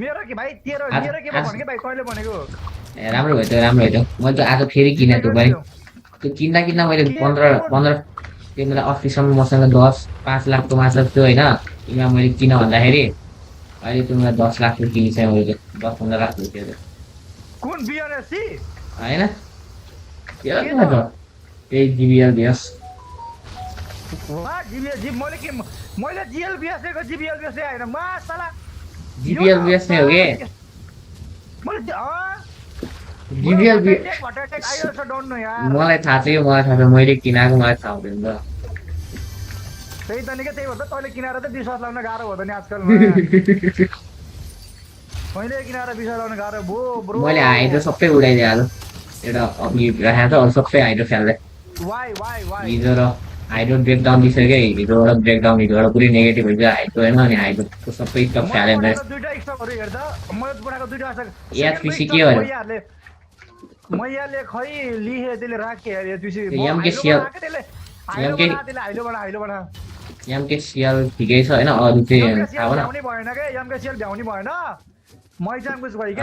मेरो के भाइ तेरो मेरो के भन्के भाइ कहिले भनेको ए राम्रो भयो त्यो मैले त आज फेरि किने त्यो पनि त्यो किन्दा मैले के 15 त्यो बेला अफिसमा मसँग 10-5 लाखको मात्र थियो होइन तिमीलाई मैले किन भन्दाखेरि अहिले तिमीलाई 10 लाखको किनिसकेँ मैले 10-15 लाख थियो कुन बिएनएससी होइन त्यो त त्यही जिबिएल बिएस वा जिबिएल जिब मैले जिएल बिएसको जिबिएल बिएस हैन मासाला जिबिएल बिएस नै हो के मैले जिबिएल बिएस मलाई थाहा छ मैले किनेको मलाई थाहा हुँदैन त त्यही त नि के त्यही भएर त तैँले किनेर त विश्वास लाउन गाह्रो भयो त नि आजकल मैले किनेर विश्वास लाउन गाह्रो भो ब्रो मैले हाइड्रो सबै उडाइदिए आज एउटा अघि राखेको त अरू सबै हाइड्रो फ्याल्दै वाइ हिजो र हाइड्रो ब्रेकडाउन दिइसक्यो हिजोबाट ब्रेकडाउन हिजोबाट पुरै नेगेटिभ हुन्छ हाइड्रो होइन अनि हाइड्रोको सबै स्टक फ्यालेन दुईटा स्टकहरु हेर्दा मैले बनाएको दुईटा स्टक एचपीसी के हो मैयाले खै लिहे त्यसले राखे यार एचपीसी एमकेसीएल ठिकै छ होइन अरू चाहिँ थाहा भएन भएन के एमकेसीएल भ्याउनी भएन मैजाङ कुछ भयो के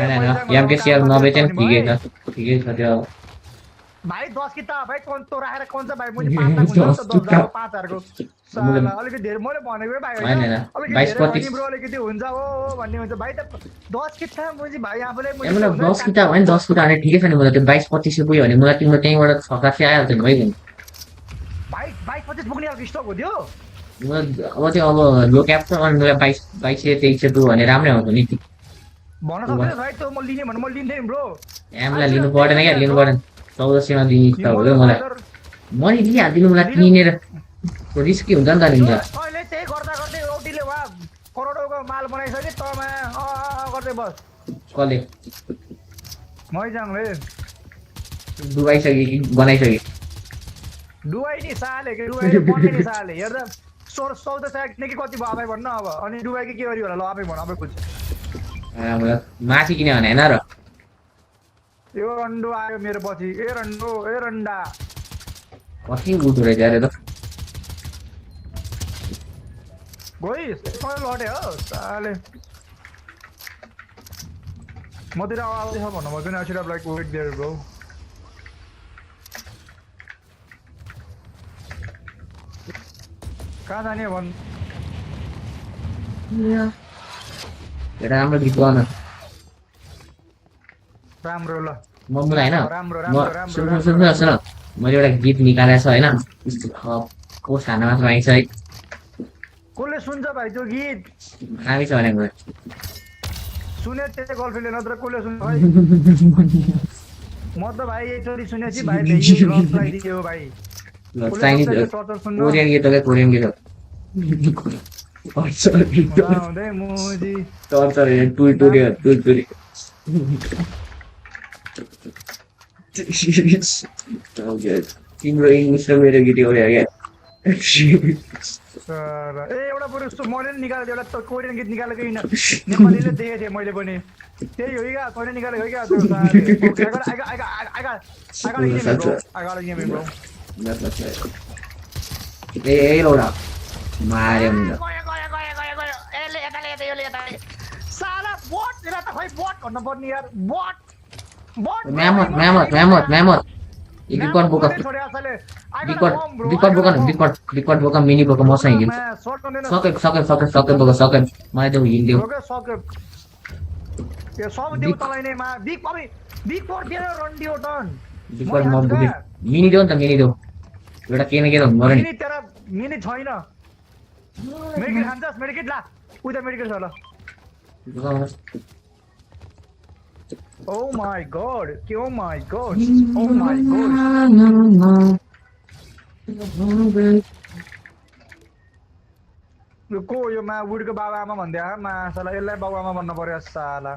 एमकेसीएल नबेचे नि ठिकै छ त्यो भाइ 10 किताब भाइ कोन तो राखेर कोन चाहिँ भाइ मैले 5 लाख हुन्छ त 10,000 को 5,000 को साला अलिकति धेरै मैले भनेको भाइ होइन अलिकति ब्रो अलिकति हुन्छ हो भन्ने हुन्छ भाइ त 10 किताब मुजी भाइ आफूले मैले 10 किताब होइन 10 किताब भने ठिकै छ नि मलाई त्यो 22-25 रुपैयाँ भने मलाई तिम्रो त्यहीँबाट 6-7 आइहाल्छ नि भाइ भाइ 22-25 पुग्ने खालको स्टक हो त्यो अब त्यो अब लो क्याप त अनि मलाई 22-23 भने राम्रै आउँछ नि भन्न सक्दैन भाइ त्यो म लिने भने म लिन्थे नि ब्रो एमलाई लिनु पर्दैन क्या लिनु पर्दैन 1400 मा दिने त हो मलाई मैले लिइहाल्दिनु मलाई किनेर रिस्की हुन्छ नि त लिन्छ अहिले त्यही गर्दा गर्दै औटीले वा करोडौको माल बनाइसके तमा गर्दै बस कसले मैजाङले डुबाइसके कि बनाइसके डुबाइ नि साले के डुबाइ बन्ने नि साले हेर्दा 1400 कि कति भयो आफै भन्न अब अनि डुबाइ के गरि होला ल आफै भन आफै बुझ्छ माथि किने भने हैन र यो रन्डो आयो मेरो पछि ए रन्डा कति उठो रहेछ अरे त गइ सबै लटे हो साले मतिर आवाज छ भन्नु भयो नि I should have like wait there bro कहाँ जाने भन् एउटा राम्रो गीत गाउन राम्रो ल मलाई हैन राम्रो सुन मैले एउटा गीत निकालेको छ हैन को खाना मात्र आइछ है कसले सुन्छ भाइ त्यो गीत हामी छ भनेको सुने त्यो गर्लफ्रेन्डले नत्र कसले सुन्छ भाइ म त भाइ एकचोटि सुनेपछि भाइ देखि रस लगाइदियो भाइ चाइनिज कोरियन गीत हो कोरियन गीत हो टर्चर टुरी तिम्रो इङ्ग्लिस र मेरो गीत एउटै हो क्या ए एउटा बरु मैले नि निकालेको एउटा कोरियन गीत निकालेको होइन नेपालीले देखेको थिएँ मैले पनि त्यही हो क्या तैँले निकालेको क्या ए एउटा मार्यो साला बट तेरा त खै बट भन्नु पर्ने यार बट म्यामत रिकर्ड बोका मिनी बोका मसँग हिँड्छ सके बोका मलाई त्यो हिँड्दियो यो सब दिउ तलाई नै मा बिग पर दिएर रन्डियो टन रिकर्ड म बुझे मिनी देऊ नि त मिनी देऊ एउटा केन के भन्नु पर्यो नि मिनी तेरा मिनी छैन मेडिकेट खान्छस् मेडिकेट ला उता मेडिकेट छ ल Oh my god! Oh my god! Oh my god! यो को यो मा वुडको बाबाआमा भन्दै आ मा साला यसलाई बाबाआमा भन्न पर्यो साला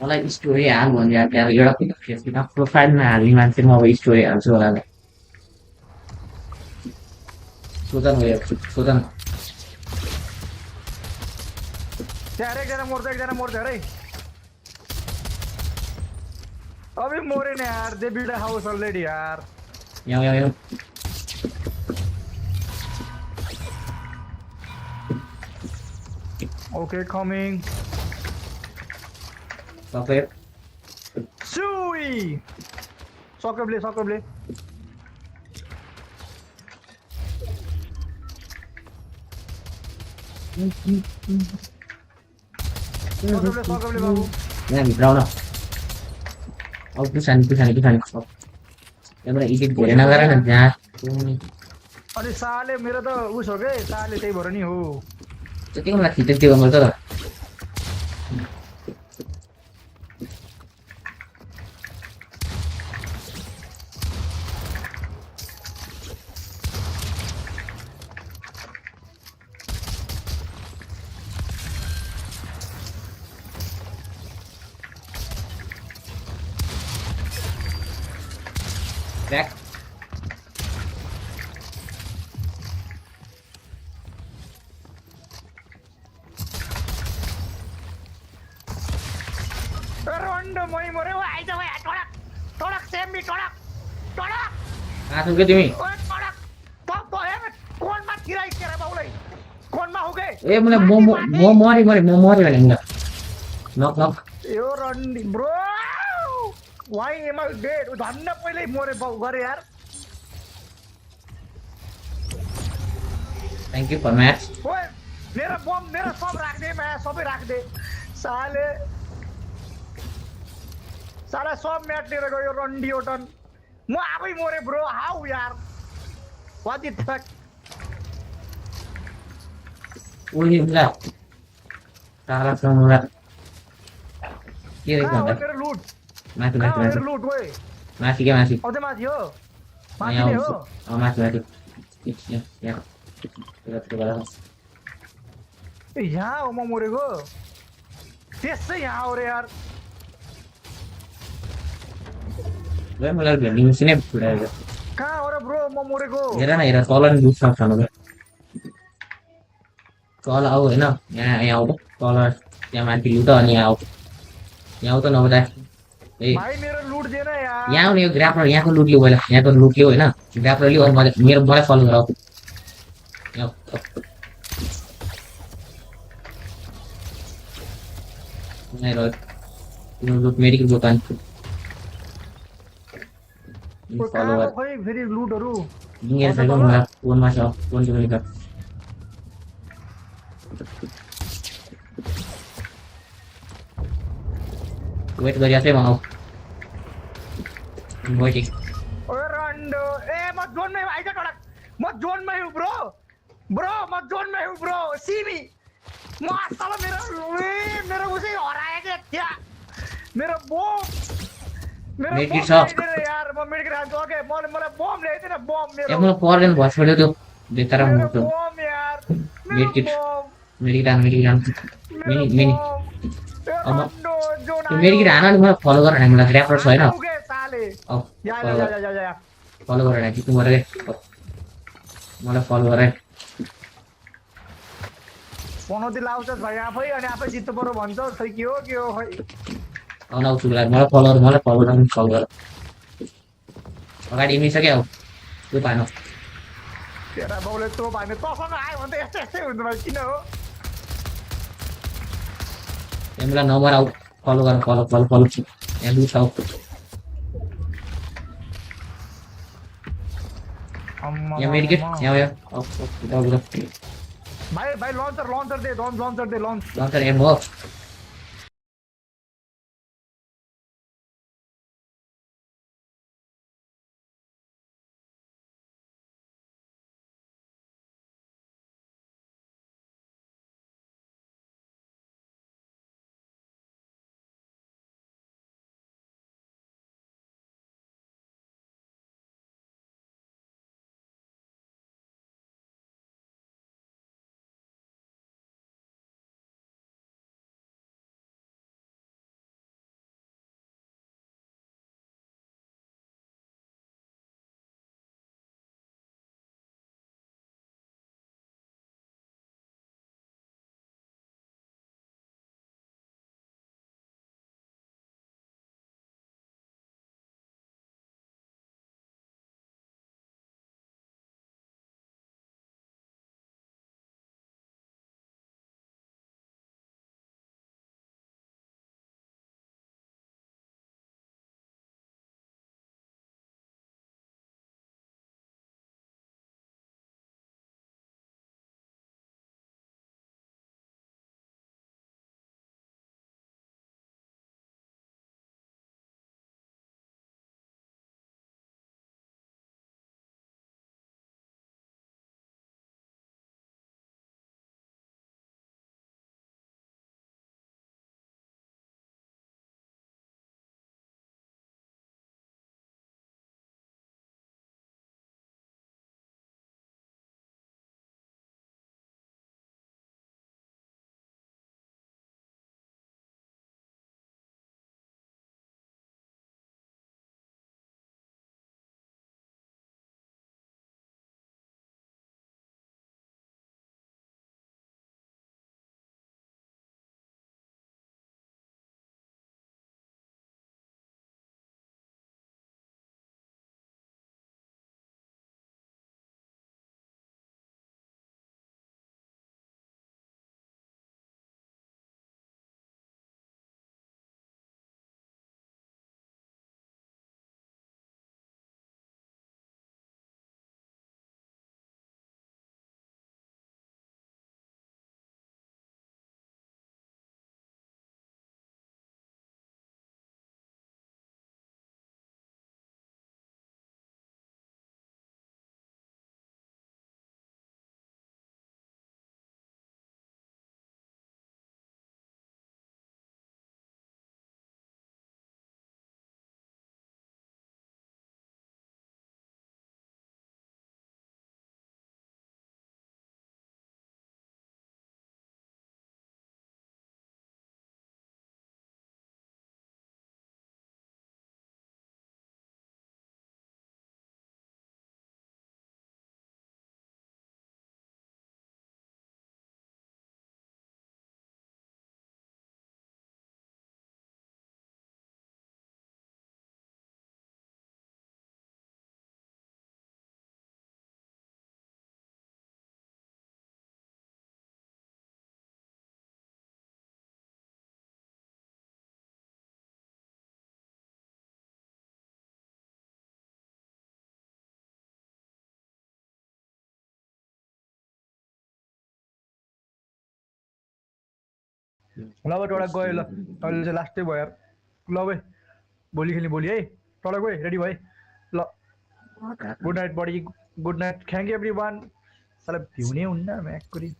मलाई स्टोरी हाल भन्ने यार एउटा फेसबुकमा प्रोफाइलमा हाल्ने मान्छे म अब स्टोरी हाल्छु होला सोधन यार एकजना मर्छ अरे अबे मोरे ने यार दे बिल्ड हाउस ऑलरेडी यार यहाँ Okay, coming. Socket. Sui! Soccer play, soccer play. Soccer play, babu. Yan, brown na. Oh, pisan. Oh, yan mo na edit ko. Yan na nga na. अनि साले मेरो त उस हो के साले त्यही भएर नि हो So, tingnan mo nakita. Tingnan mo ito. Back. रन्ड मै मरे ओ आइज भाइ टडक टडक सेमी टडक टडक Nasaan ka, Jimmy? ओ टडक टप तो है कोनमा किराई केरा बाउलाई कोनमा हो के Eh, mula mori wala. Knock. यो रन्डी bro why am I dead धन्न पहिल्यै मरे बाउ गरे यार Thank you for match. ओए मेरो बम मेरो सब राख्दे मैं सबै राख्दे साले साला सब म्याट लिएर गयो रन्डी ओटन म आफै मरे ब्रो हाउ यार what the fuck Uli, mula. Salah sa mula. Kiri ka ba? मेरो लुट Mati. मेरो लुट ओए Masih. अझै माथि हो माथि Ayaw. नै हो Oh, mati. Ya. Coba. ए यहाँ हो म मरेको त्यसै यहाँ हो रे यार Gue mulai blending sini udah. कहाँ हो र ब्रो म मरेको Ira tolong dulu sama gue. Kalau aku enak, ya aku kalau yang mati itu nih aku. Yang itu nomor dah. भाइ मेरो लुट दिएन यार यहाँ उनी ग्राफर यहाँको लुट लियो पहिला यहाँको लुट लियो होइन ग्राफर लियो अनि मलाई फलो गर लुट मेडिकल दोकान फलो गर खै फेरि लुटहरु लिएर चाहिँ मलाई फोनमा छ फोन चाहिँ लिएर वेट गरिरहेको म वेटिङ ओए रन्डो ए म जोनमै आइज टडक म जोनमै हु ब्रो म जोनमै हु ब्रो सिमी म साला मेरो उसै हराए के त्यहाँ मेरो बम मेडिकेट छ यार म मेडिकेट हान्छु ओके मलाई बम ल्याइदिन बम मेरो ए मलाई पर्दैन भस पऱ्यो त्यो बेकार मेरो मुक्तो बम यार मेडिकेट मिनी अब त्यो मेडिकेट हान नि मलाई फलो गरेर हामीलाई ग्राफर छ होइन फलो गरेर जित्नु पऱ्यो क्या मलाई फलो गर पनौती लाउँछस् भाइ आफै अनि आफै जित्नु पर्यो भन्छस् खै के हो खै आउँछु मलाई फलो गर अगाडि मिसक्यो अब त्यो पानो तेरा बाउले तँ भने तसँग आयो भने त यस्तै हुँदैन किन हो तिमीलाई नम्बर आऊ फलो गर फलो यहाँ लु छ यहाँ मेडिकेट यहाँ भाइ लन्चर दे लन्चर एम हो ल भाइ टोडा गयो ल अहिले चाहिँ लास्टै भयो यार ल भाइ भोलि खेल्ने भोलि है टोडा गयो रेडी भयो ल good night buddy good night thank you everyone साला भ्युनै हुन्न म्याकुरी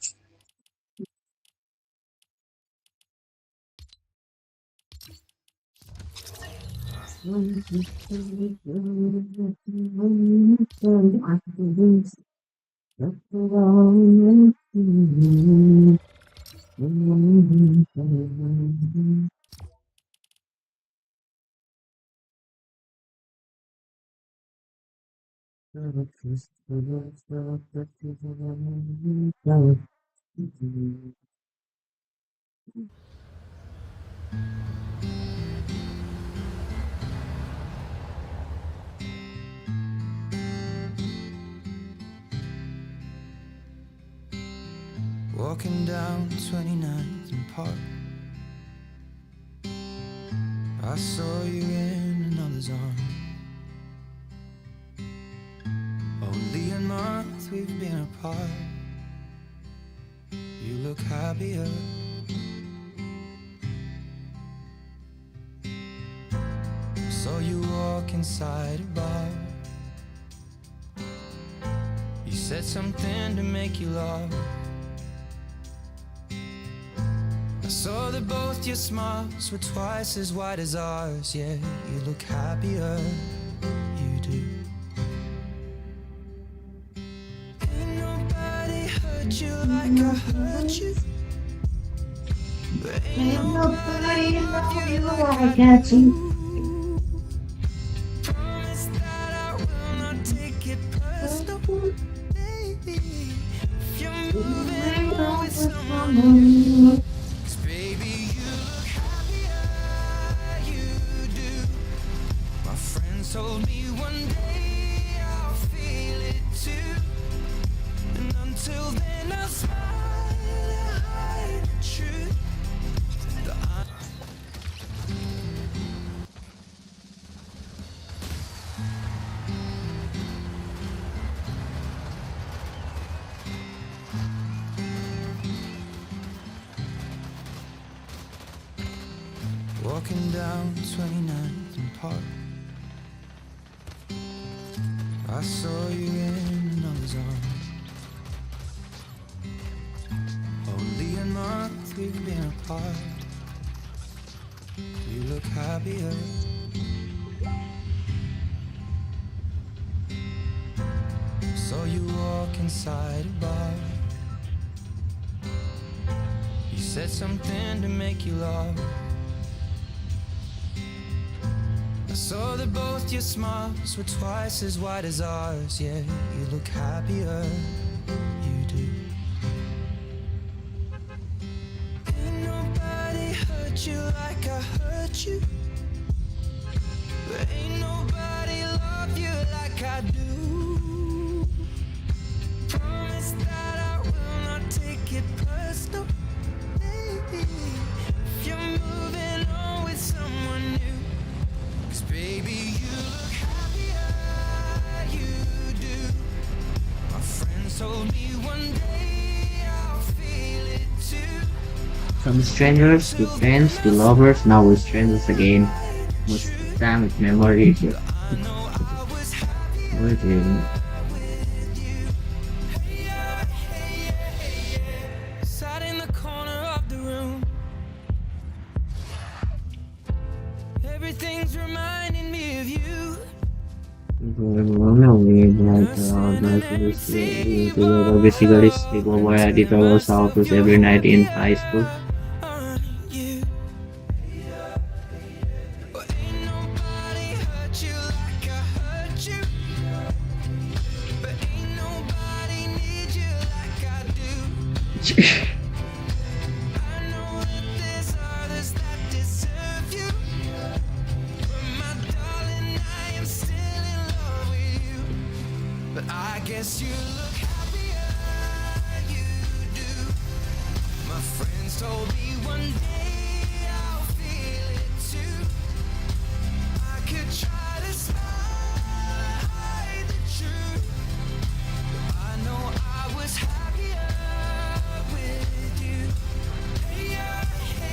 Walking down 29th and Park, I saw you in another's arms. Only a month we've been apart. You look happier. Saw you walk inside a bar. You said something to make you laugh. I saw that both your smiles were twice as wide as ours. Yeah, you look happier, you do. Ain't nobody hurt you like I hurt you. But ain't nobody love you like I do. Promise that I will not take it personal, baby. If you're moving on with someone new, baby, you look happier, you do. My friends told me one day I'll feel it too. And until then I'll smile and hide the truth. Walking down 29th and Park, I saw you in another's arms. Only a month we've been apart. You look happier. Saw you walk inside a bar. You said something to make you laugh. I saw that both your smiles were twice as wide as ours. Yeah, you look happier, you do. Ain't nobody hurt you like I hurt you. But ain't nobody love you like I do. Promise that I will not take it personal, baby. If you're moving on with someone new, baby, you look happier, you do. My friends told me one day I'll feel it too. From strangers to friends to lovers, now we're strangers again. Most damn it, memory. I know I was happier Waiting. with you. Hey, yeah, hey, yeah, hey, yeah. Sat in the corner of the room. Everything's reminding me of you. Basically, sleep over at the Tower's house every night in high school. You. Well, ain't nobody hurt you like I hurt you. But ain't nobody need you like I do. I know that there's others that deserve you. But my darling, I am still in love with you. But I guess you look happier, you do. My friends told me one day I'll feel it too. I could try to smile, hide the truth. But I know I was happier with you. Hey, yeah, hey,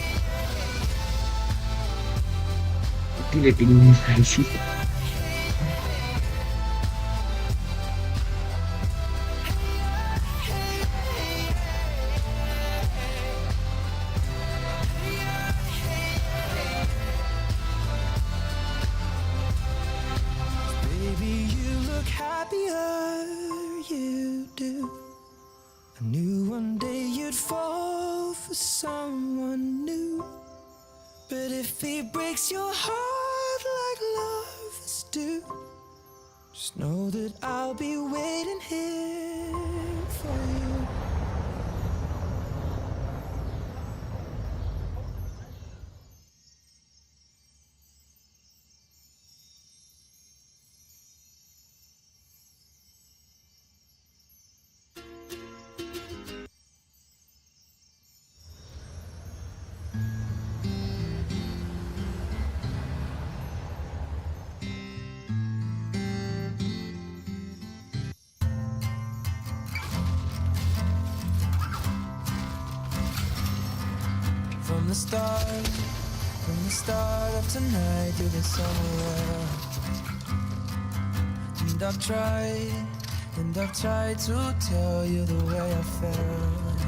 rating spicy. Baby, you look happier, you do. I knew one day you'd fall for someone new. But if he breaks your heart like lovers do, just know that I'll be waiting here for you. From the start of tonight, you've been somewhere. And I've tried to tell you the way I felt.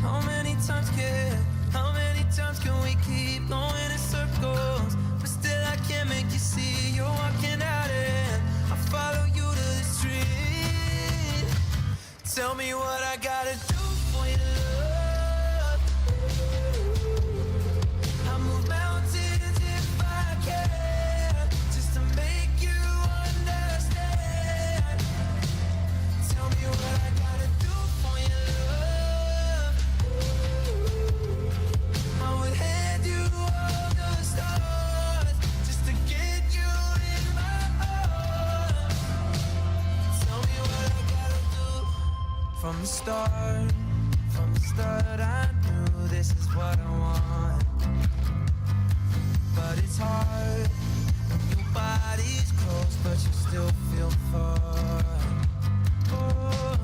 How many times can we keep going in circles? But still I can't make you see you're walking out and I follow you to the street. Tell me what I gotta do for you, love. I move mountains if I can, just to make you understand. Tell me what I gotta do for you, love. I would hand you all the stars, just to get you in my arms. Tell me what I gotta do. From the start, I knew this is what I want. But it's hard when your body's close, but you still feel far. Oh,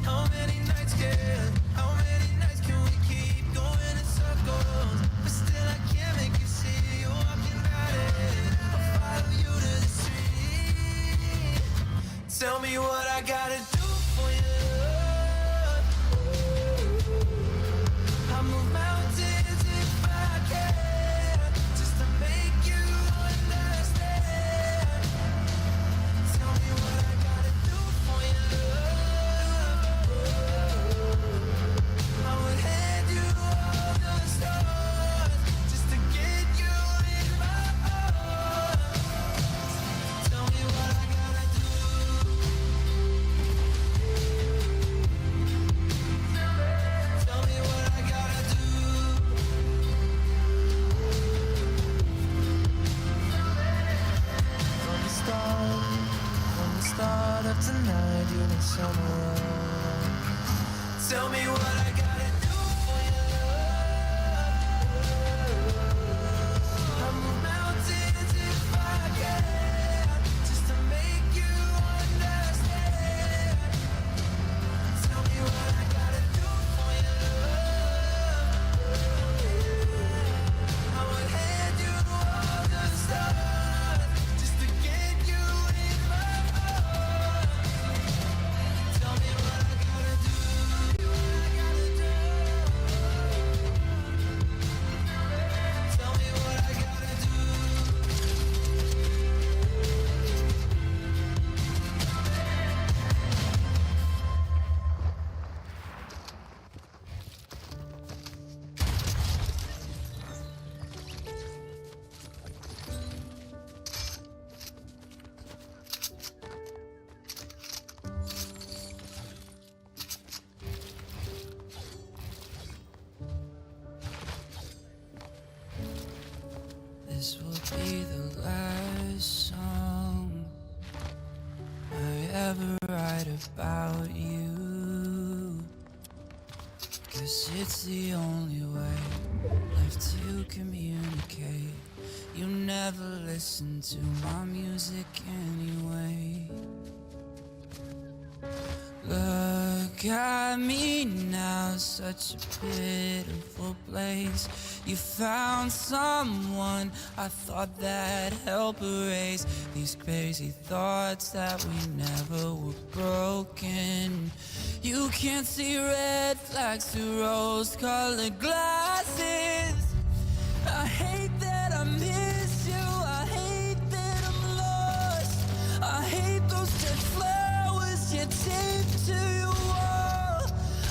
how many nights can we keep going in circles? But still I can't make you see you're walking out it. I'll follow you to the street. Tell me what I gotta do for you, love. I move mountains if I can, just to make you understand. Tell me what I gotta do for you, love. I would hand you all the stars, just to get you in my arms. Tell me what I gotta do. Tell me what I gotta do. From the start of tonight, you've been somewhere. Tell me what I gotta do for you, love. I move mountains if I can, just to make you understand. Tell me what I gotta do for you, love. I would hand you all the stars, just to get you in my arms. Tell me what I gotta do. Tell me what I gotta do. This will be the last song I ever write about you. Guess it's the only way left to communicate. You never listen to my music anyway. Look at me now, such a pitiful place. You found someone I thought that help erase these crazy thoughts that we never were broken. You can't see red flags through rose-colored glasses. I hate that I miss you, I hate that I'm lost. I hate those dead flowers you taped to your wall.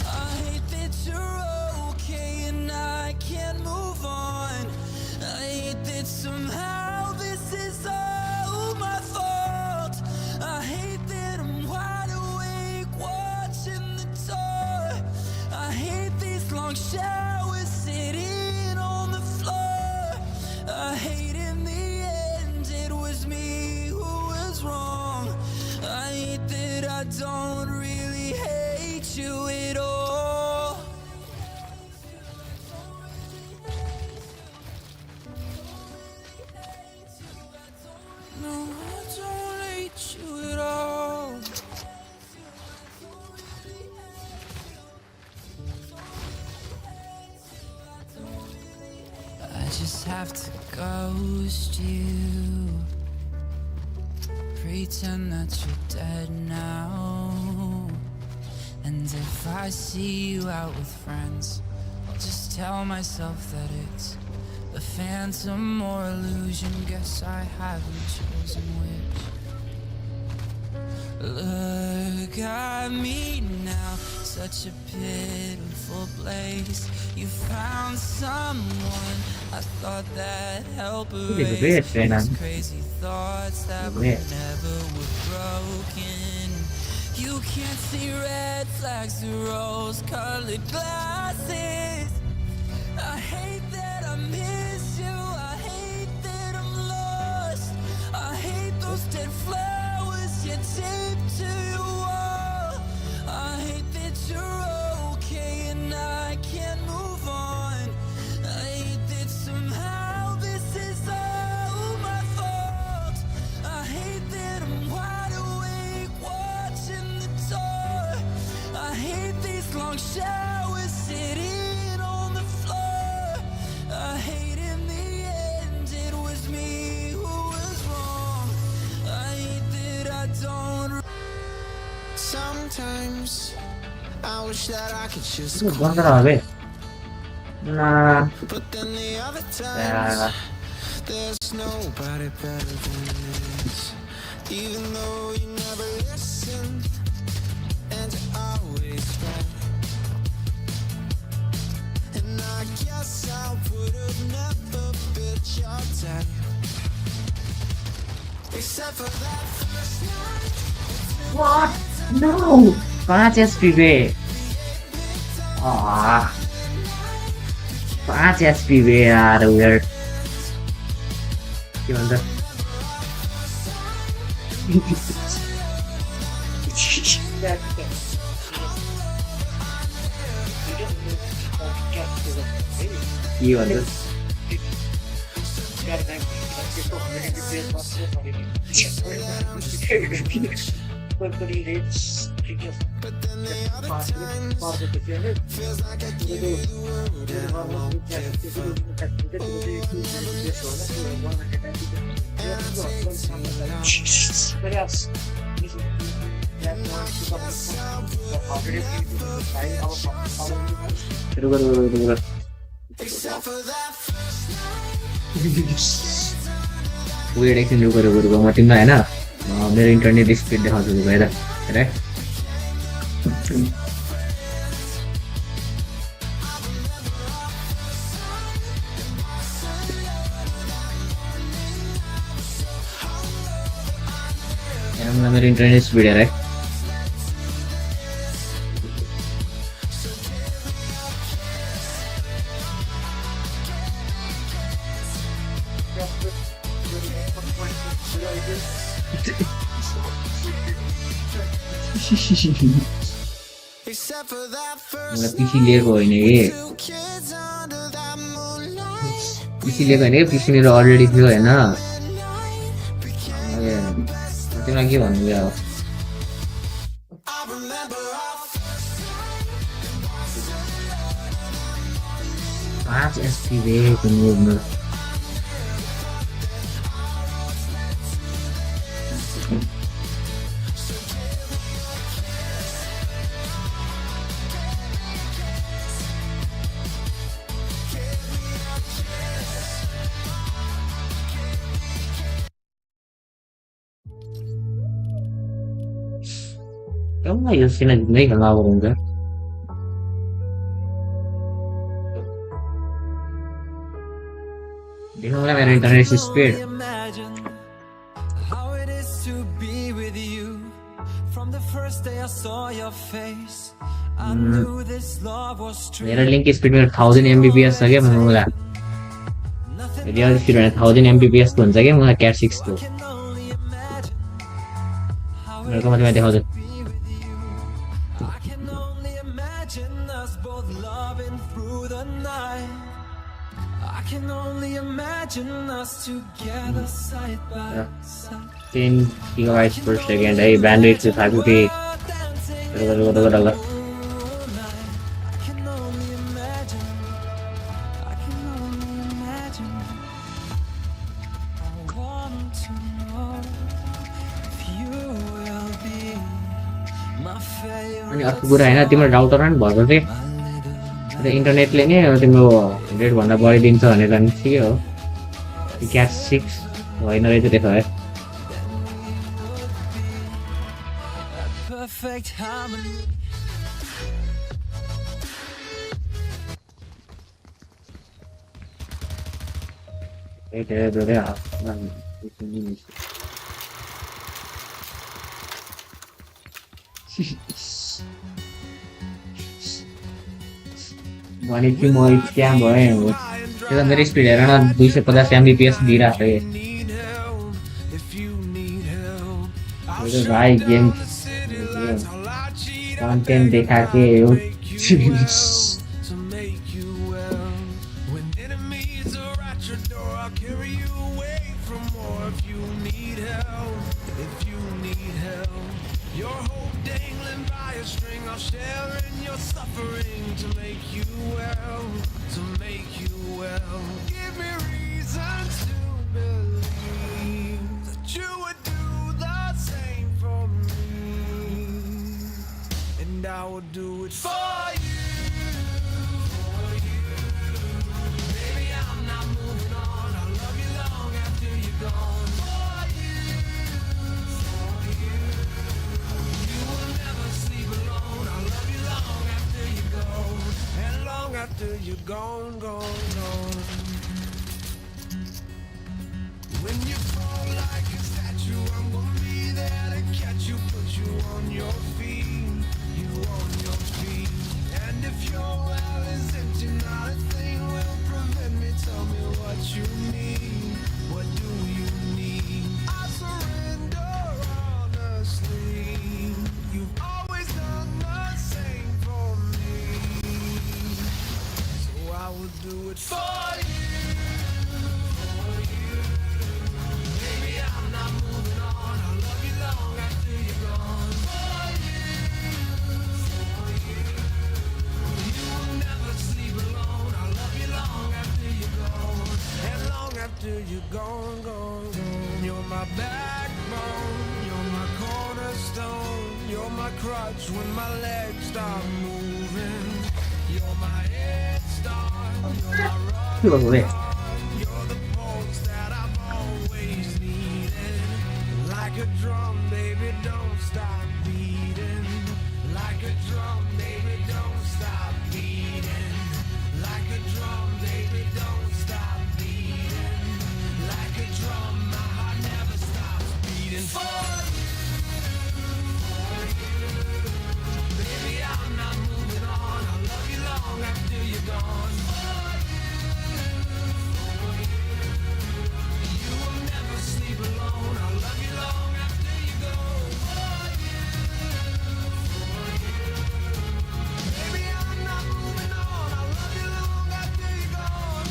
I hate that you're okay and I can't move on. I hate that somehow this is all my fault. I hate that I'm wide awake watching the door. I hate these long showers sitting on the floor. I hate in the end it was me who was wrong. I hate that I don't really hate you at all. No, I don't hate you at all. I just have to ghost you, pretend that you're dead now. And if I see you out with friends, I'll just tell myself that it's a phantom or illusion. Guess I haven't chosen which. Look at me now, such a pitiful place. You found someone I thought that help erase these crazy thoughts that we never were broken. You can't see red flags through rose-colored glasses. I hate that I miss you, I hate that I'm lost. I hate those dead flowers you taped to your wall. I hate that you're okay and I can't move on. I hate that somehow this is all my fault. I hate that I'm wide awake watching the door. I hate these long showers sitting on the floor. I hate in the end it was me who was wrong. I hate that I don't. Sometimes I wish that I could just Bukan terlalu. Nah, but then the other ya. times there's nobody better than this. Even though you never listen and you're always right. And I guess I would have never bit your type, except for that first night. What? No. Panas ya SPB. Ah. Panas ya SPB ya, ada weird. Gimana? Gimana? But then the other times feels like I give you the world and I won't give up. Except for that weird एकछिन रुको म तिमीलाई हैन मेरो internet speed देखाउँछु रुको हेर हेर मेरो internet speed हेर मलाई पिसी लिएको होइन कि पिसी लिएको होइन कि पिसी मेरो अलरेडी थियो होइन तिमीलाई के भन्नु अब 5 एसपी रे तिम्रो Kamu yo sila dinay kalau enggak. Dia mulai main I internet can speed. only imagine how it is to be with you. From the first day I saw your face, I knew this love was true. मेरा link speed में 1000 mbps छ क्या मलाई Nothing real like speed में it 1000 mbps को हुन्छ क्या मलाई क्याट 6 I को can only imagine how मेरे it को मात्रै is देखाउँछ to be with you. I can only imagine us both loving through the night. I can only imagine us together side by side. 10 gigabytes per second है bandwidth चाहिँ 550 Moonlight. I can only imagine. I can only imagine. I want to know if you will be my अनि favorite. अर्को कुरा हैन तिम्रो router पनि भएको चाहिँ My little इन्टरनेटले नै तिम्रो रेट भन्दा बढी दिन्छ भनेर नि ठिकै हो क्याट 6 होइन रहेछ त्यसो भए perfect harmony. भने कि म स्क्याम भएँ हो त्यो त मेरो स्पिड हेर न 250 mbps दिइरहेको है Need help if you need help. I'll मेरो show भाइ game down the city lights. I'll cheat on content देखाएको हो to make you well. When enemies are at your door, I'll carry you away from more. If you need help, your hope dangling by a string. I'll share in your suffering to make you well, to make you well. Give me reasons to believe that you would do the same for me, and I will do it for you. Baby, I'm not moving on. I'll love you long after you're gone. For you, you will never sleep alone. I'll love you long after you go, and long after you're gone, gone, gone. When you fall like a statue, I'm gonna be there to catch you, put you on your feet, you on your feet. And if your well is empty, not a thing will prevent me. Tell me what you need, what do you need? I surrender honestly. You've always done the same for me, so I will do it for you. Baby, I'm not moving on. I'll love you long after you're gone. For you, you will never sleep alone. I'll love you long after you're gone, and long after you're gone, gone, gone. You're my backbone. You're my cornerstone. You're my crutch when my legs stop moving. You're my head start. You're my rock. You're the pulse that I've always needed. Like a drum, baby, don't stop beating. Like a drum, baby, don't stop beating. Like a drum, baby, don't stop beating. Like a drum, my heart never stops beating. For you, baby, I'm not moving on. I'll love you long after you're gone. You will never sleep alone. I'll love you long after you go. Baby, I'm not moving on. I'll love you long after you're gone.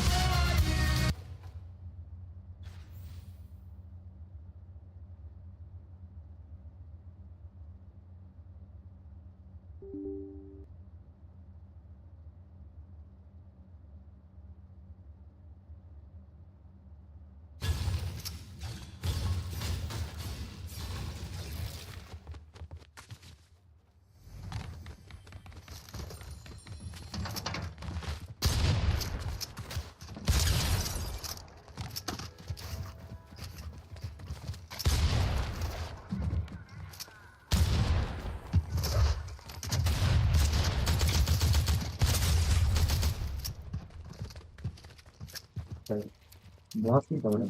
बहुत ही पकड़ा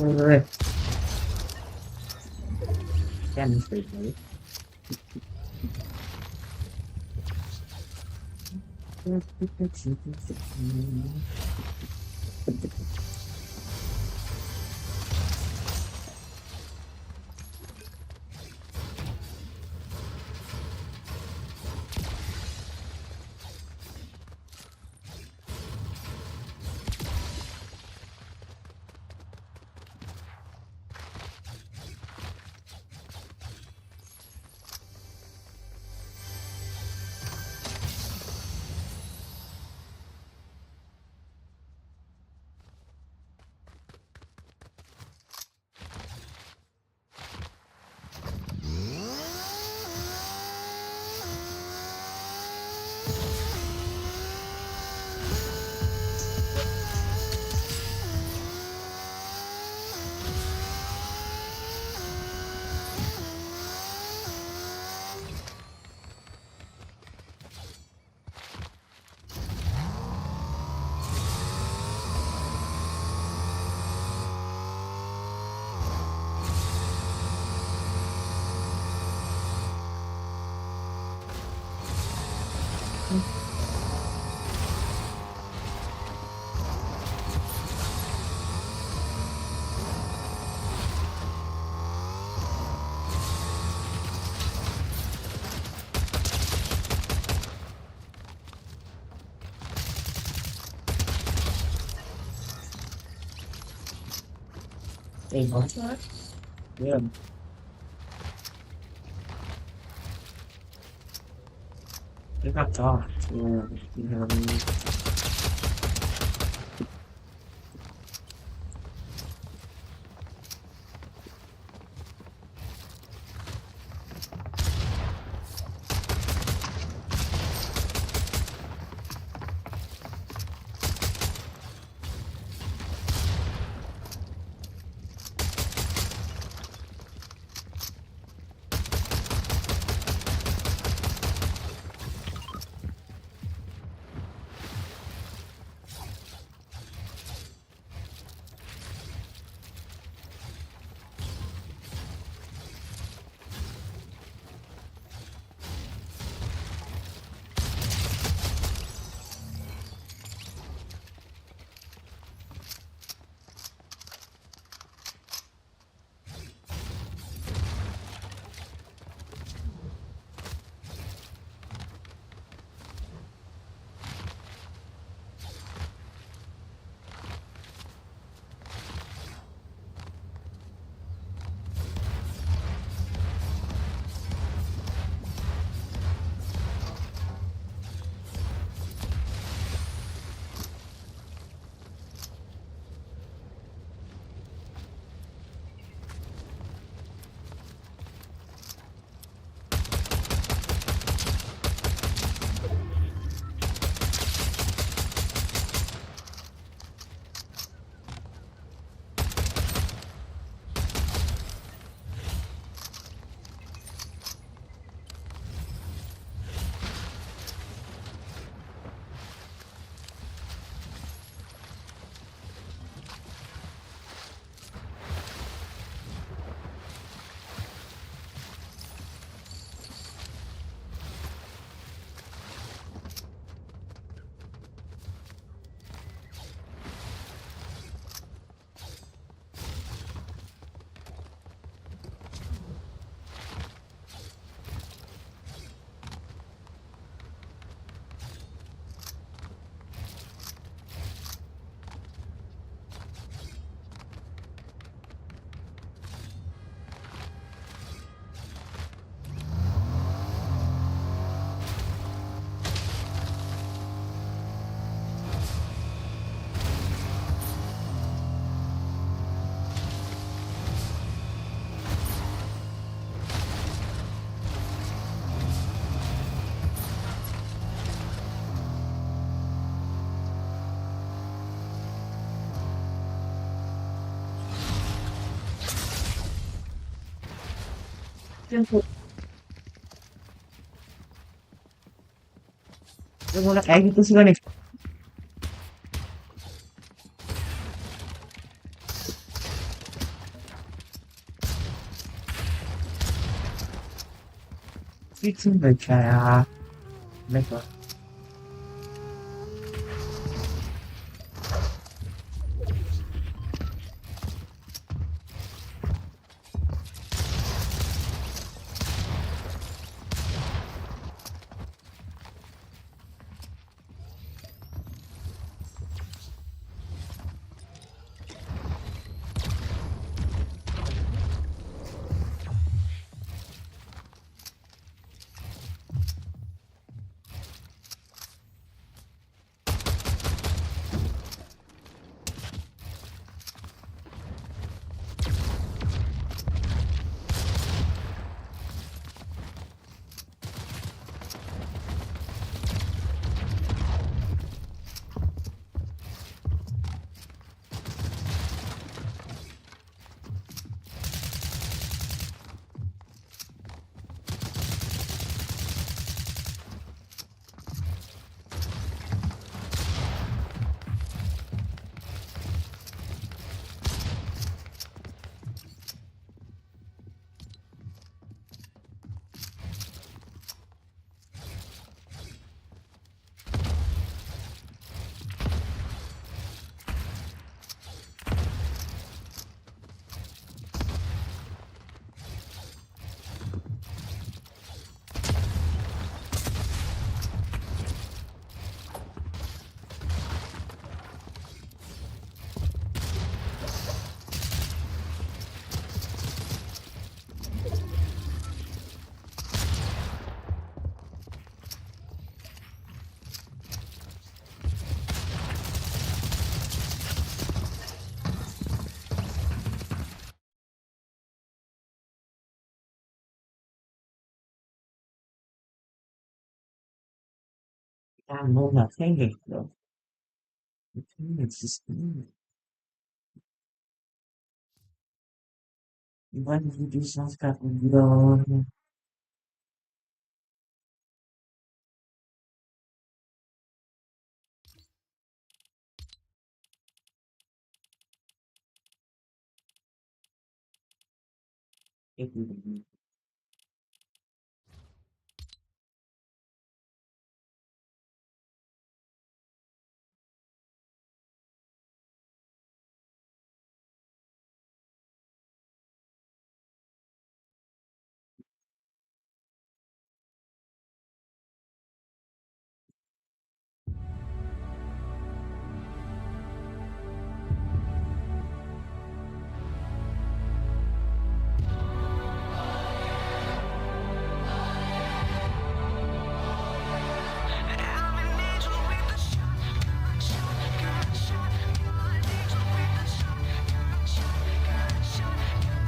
अरे क्या mistake है एक बहुत ये एक अच्छा बोला काय की तुझी 미친 걸까야. 내가. 뭔가 생겼어. 생겼어. 이번 video sangat belum. I'm an angel with a shotgun, shotgun, shotgun. Angel with a shotgun, shotgun, shotgun.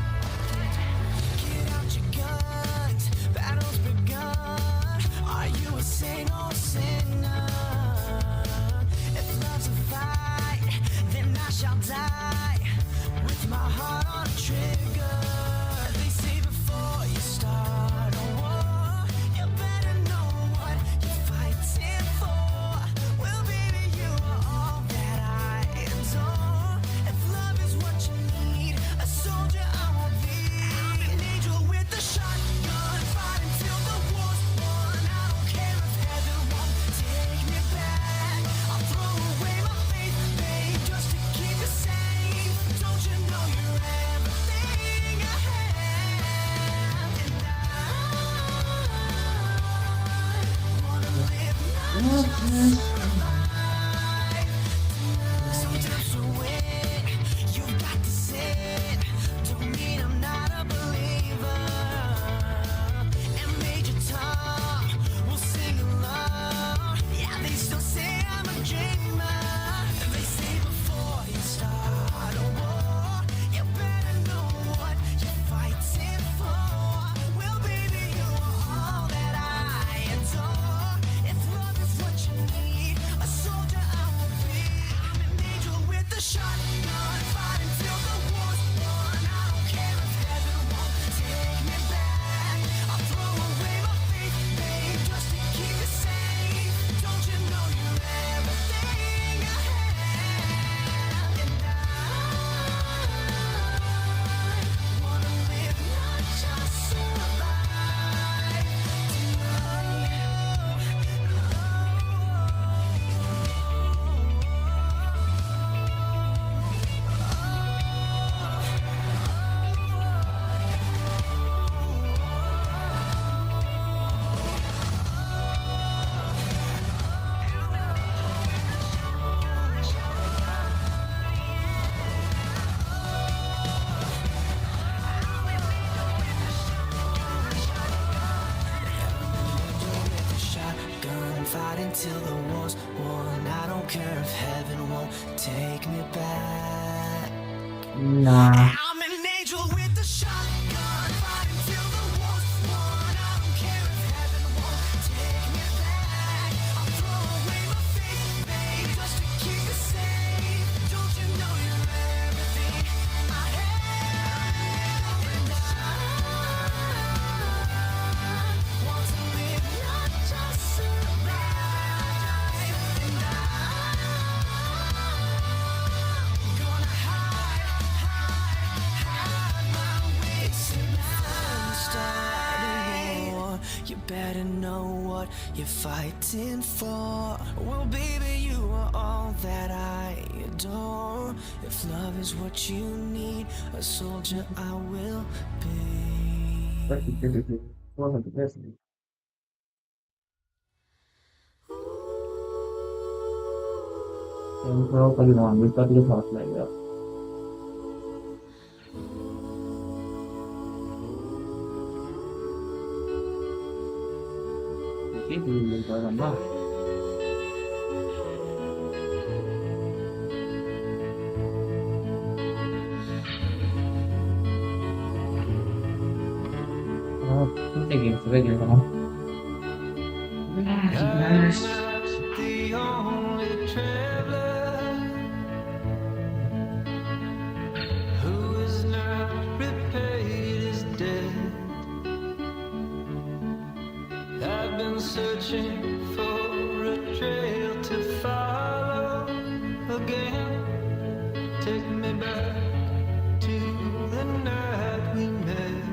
Get out your guns, battle's begun. Are you a saint or a sinner? If love's a fight, then I shall die with my heart on a trigger. They say before you start a war, you better know what you're fighting for. Well, baby, you are all that I adore. If love is what you need, a soldier I will be. I'm an angel with a shotgun, fighting till the war's won. I don't care if heaven won't take me back. I'll throw away my faith, babe, just to keep it safe. Don't you know you're everything I have? And I wanna live not just life. So just wait, you've got to say it. Don't mean I'm not a believer. And Major Tom will sing along. Yeah, they still say I'm a dreamer. They say before you start a war, you better know what you're fighting for. Well, baby, you are all that I adore. If love is what you need, fighting till the war's won. I don't care if heaven won't take me back. Nah. I'm an angel with a shotgun, fighting till the war's won. I don't care if heaven won't take me back. I'll throw away my faith, babe, just to keep it safe. Don't you know you're everything I have? And I want to live, not just survive. And I'm gonna hide my way tonight. Start a war. You better know what you're fighting for. Well, baby, you are all that I adore. If love is what you need, a soldier I will be. Probably not, because you thought like that. Okay, we will go on. Game sebagai apa? The only traveler who is not repaid is dead. I've been searching for a trail to follow again. Take me back to the night we met.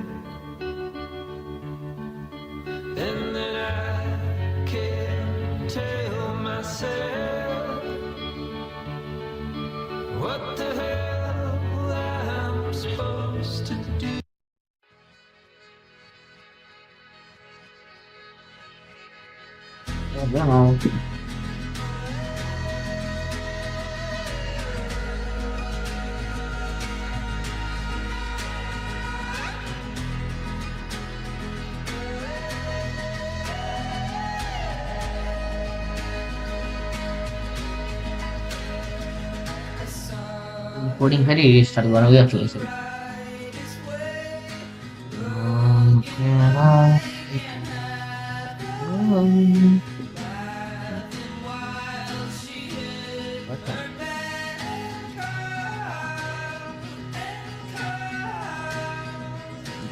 And then I can't tell myself what the hell I'm supposed to do. Wow. Recording kali start baru ya tuh sih.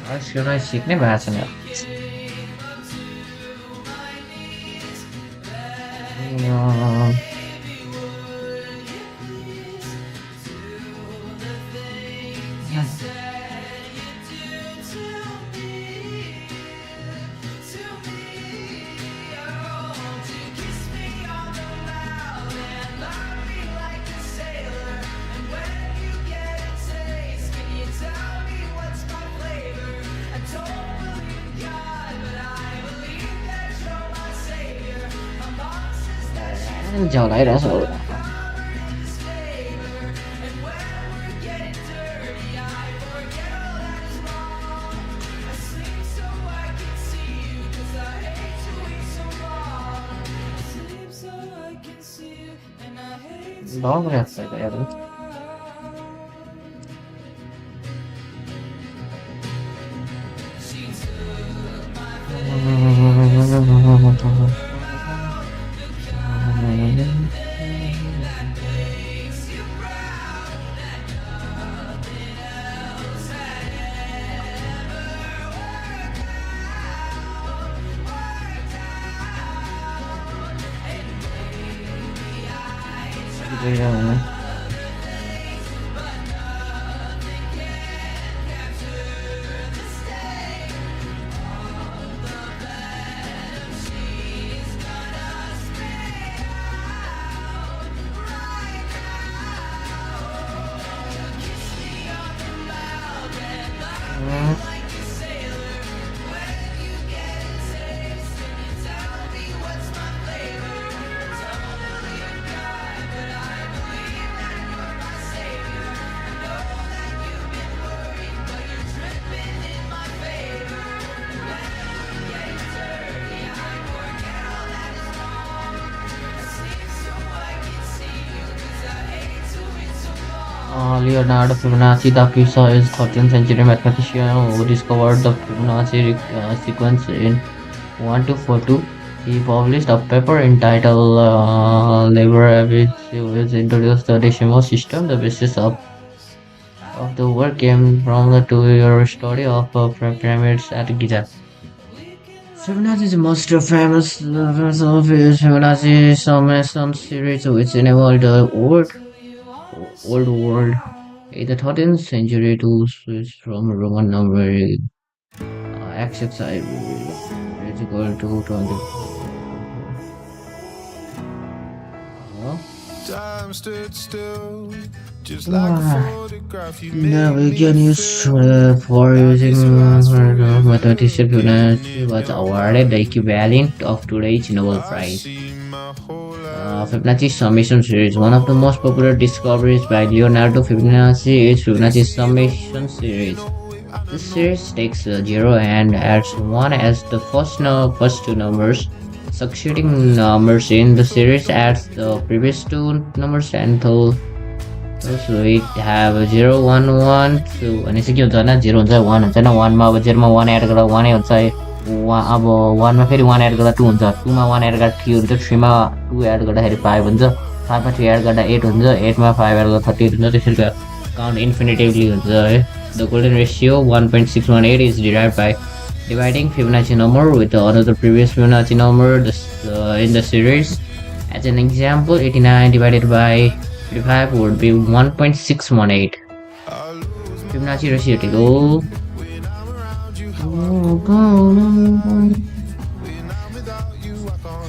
Asyik asyik nih bahasanya. Jauh lah ya soalnya. Đó là phải đẹp lắm. Leonardo Fibonacci da Pisa is 13th century mathematician who discovered the Fibonacci sequence in 1242. He published a paper entitled Labor which introduced the decimal system. The basis of the work came from the 2-year study of pyramids at Giza. Fibonacci is the most famous of his Fibonacci summation series, which enabled the old world in the 13th century to switch from Roman numeric axis is equal to 20. Time stood still, just like a Wow. photograph you Now made we me can use for using mathematician Fibonacci was awarded the equivalent of today's Nobel I Prize. see my whole life. Fibonacci summation series. One of the most popular discoveries by Leonardo Fibonacci is Fibonacci summation series. This series takes 0 and adds 1 as the first two numbers. Succeeding numbers in the series adds the previous two numbers until so we have 0 1 1 2 अनि चाहिँ के हुन्छ होइन 0 हुन्छ 1 हुन्छ होइन 1 मा अब 0 मा 1 एड गर्दा 1 नै हुन्छ अब 1 मा फेरि 1 एड गर्दा 2 हुन्छ 2 मा 1 एड गर्दा 3 हुन्छ 3 मा 2 एड गर्दाखेरि 5 हुन्छ 5 मा 3 एड गर्दा 8 हुन्छ 8 मा 5 एड गर्दा 38 हुन्छ त्यसरी काउन्ट इन्फिनिटिभली हुन्छ है The golden ratio 1.618 is derived by dividing Fibonacci number with another previous Fibonacci number in the series. As an example, 89 divided by 35 would be 1.618. Fibonacci ratio to go.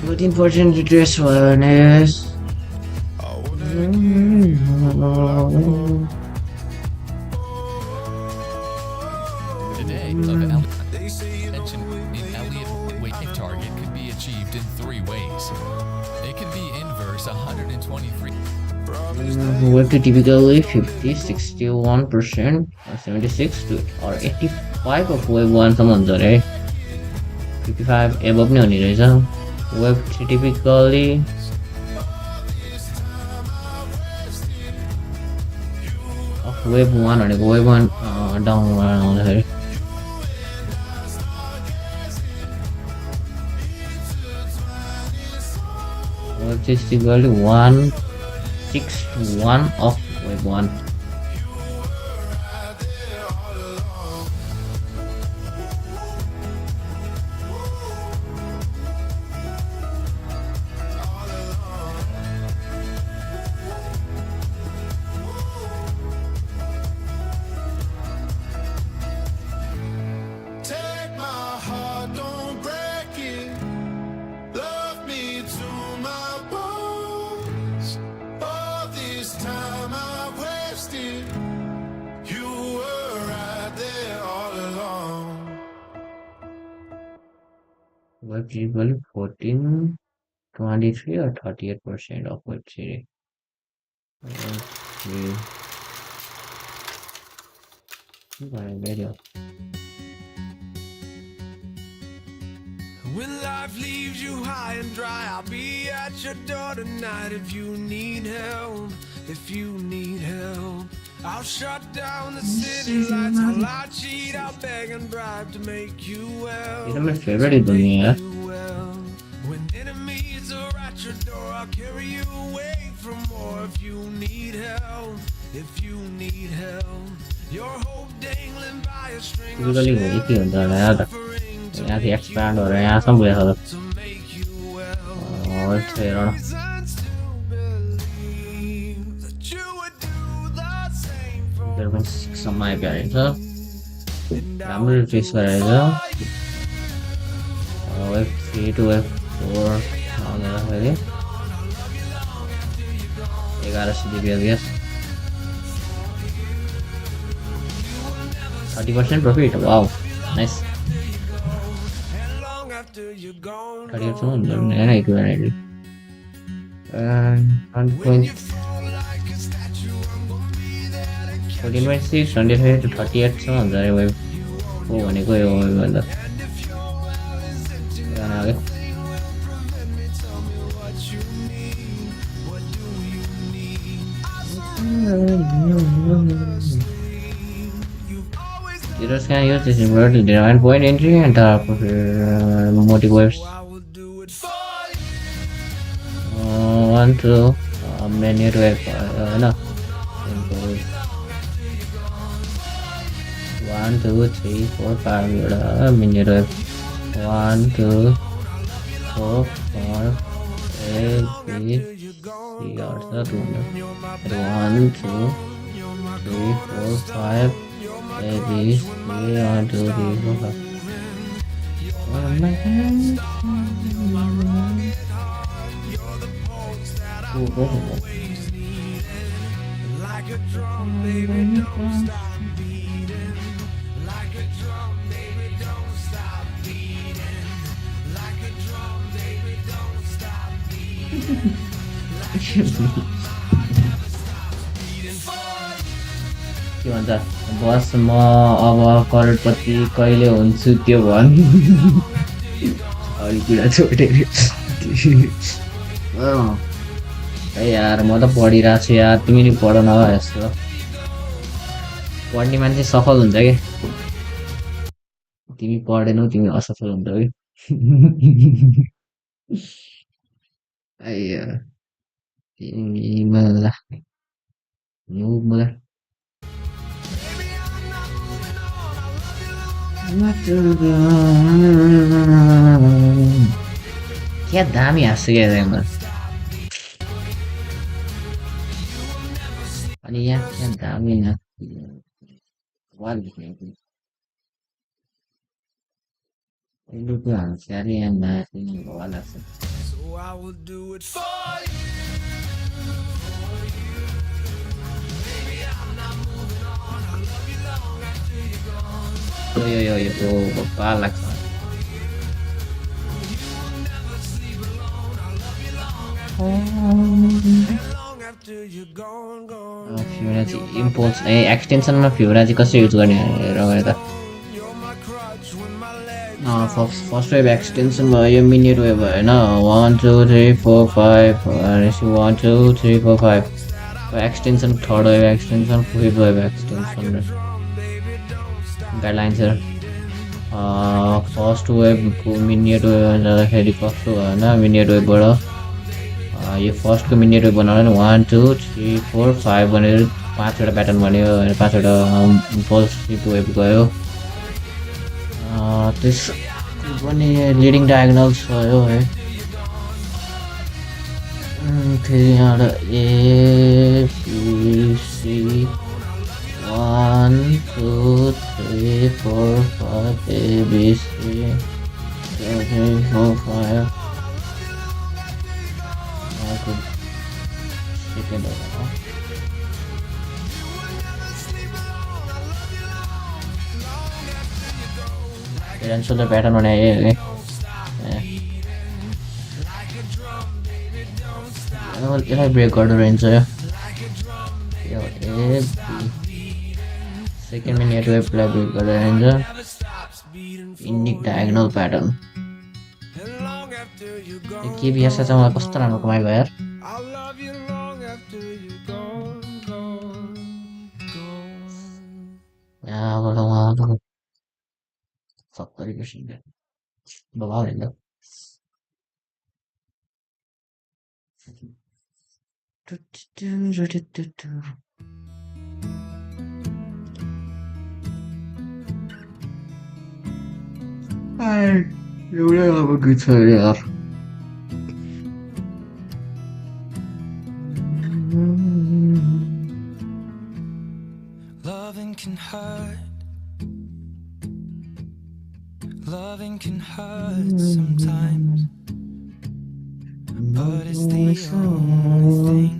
14% redress awareness. Attention in Elliott wave target can be achieved in 3 ways. It can be inverse 123. Wave to typically 50, 61%, or 76 to or 85 of wave 1 someone right? 55 above no need wave typically of wave 1 or wave 1 down right? Which is equal to 161 of wave 1. Take my heart, don't break it. Love me to my bones. All this time I wasted. You were right there all along. Web equal 14, 23 or 38% of web series. Okay. Video. When life leaves you high and dry, I'll be at your door tonight if you need help. If you need help, I'll shut down the city lights. I'll cheat, I'll beg and bribe to make you well. It's my favorite in dunia. When enemies are at your door, I'll carry you away from war. If you need help, if you need help, your hope dangling by a string. Typically वही थी होता है यार यहाँ से expand हो रहा है यहाँ सब हुआ है और फिर इधर में समय पे आएगा राम्रो ट्रेस गरेर wave 3 to wave 4 आउँदाखेरि 1100 DPS 30% profit. Wow, nice. 30% and 14.6 25 to 38 सम्म हुन्छ wave हो भनेको यो भन्दा Players can use this inverter to determine point entry and motive waves. I would do it for One, two, menu to no. Simple. 1, 2, 3, 4, 5 menu to 1, 2, 4, 5, A, B, C also 2. 1, 2, 3, 4, 5, A, B, C, 1, 2, 3, 4, 5. like a drum, baby, don't stop beating. Like a drum, baby, don't stop beating. Like a drum, baby, don't stop beating. के भन्छ बस म अब करोडपति कहिले हुन्छु त्यो भन् अरू कुरा छोडेर यार म त पढिरहेको छु यार तिमी नि पढ न यस्तो पढ्ने मान्छे सफल हुन्छ कि तिमी पढेनौ तिमी असफल हुन्छौ कि अय्या मलाई क्या दामी हाँस्छु क्या यतामा अनि यहाँ क्या दामी न हाँस्छ अरे यहाँ माथि भवा लाग्छ So I would do it for you. यो भक्का लाग्छ Long after you're gone, gone. फ्युराजी इम्पोल्स ए एक्सटेन्सनमा फ्युराजी कसरी युज गर्ने हेर त You're my crutch when my legs first wave extension भयो मिनिट वेभ होइन 1 2 3 4 5 भनेपछि 1 2 3 4 5 extension third wave extension fifth wave extension गाइडलाइन्सहरू first वेभको minute wave जाँदाखेरि कस्तो होइन मिनिट वेभबाट यो फर्स्टको मिनिट वेभ बनाउनु 1 2 3 4 5 भनेर 5वटा प्याटर्न बन्यो होइन 5वटा पल्स वेभ गयो त्यस पनि लिडिङ डायगोनल्स भयो है फेरि यहाँबाट एबिसी 1 2 3 4 5 एबिसी 3 4 5 सेकेन्ड हो सोल्डर प्याटर्न बनाए यसलाई ब्रेक गर्दो रहन्छ यो सेकेन्ड मिनिट वेभलाई ब्रेक गर्दो रहन्छ युनिक डायगोनल प्याटर्न के बिहास चाहिँ मलाई कस्तो राम्रो कमाइ भयो यार I'll love you long after you're gone, gone, gone. यहाँबाट उहाँको 70% दबाव हेर्दा एउटै अब गीत छ यार Loving can hurt. Loving can hurt sometimes, but it's the only thing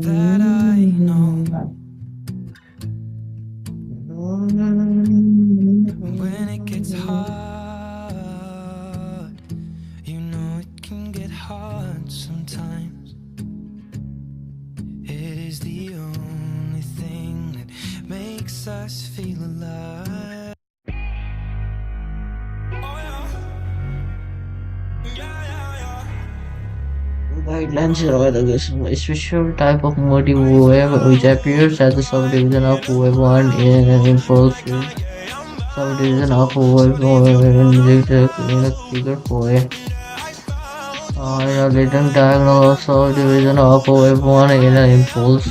that I know. When it gets hard, you know it can get hard sometimes. It is the only thing that makes us feel alive. Guidelines are a special type of motive wave which appears as a subdivision of wave 1 in an impulse field. subdivision of a wave in zigzag in a figure 4a. In a leading diagonal subdivision of a wave 1 in an impulse.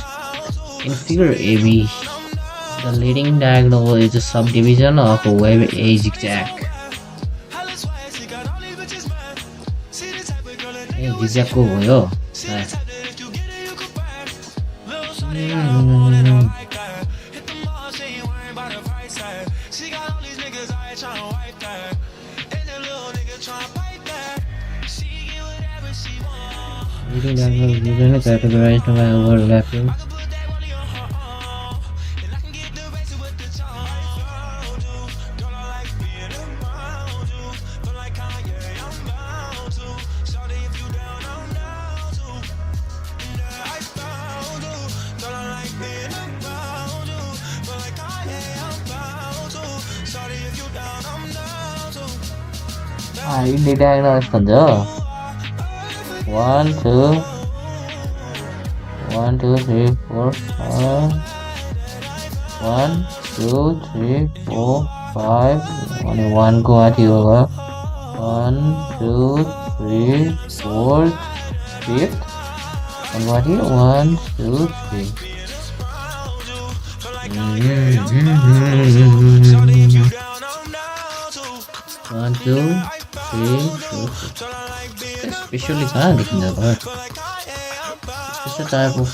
In figure AB, the leading diagonal is a subdivision of a wave A zigzag. ए zigzagको भयो leading diagonal is usually categorized by overlapping ini diagonal saja 1 2 1 2 3 4 5 1 2 3 4 5 only one go at you 1 2 3 4 fifth and what here 1 2 3 1 2 3 4 especially kan dikenal it's a type of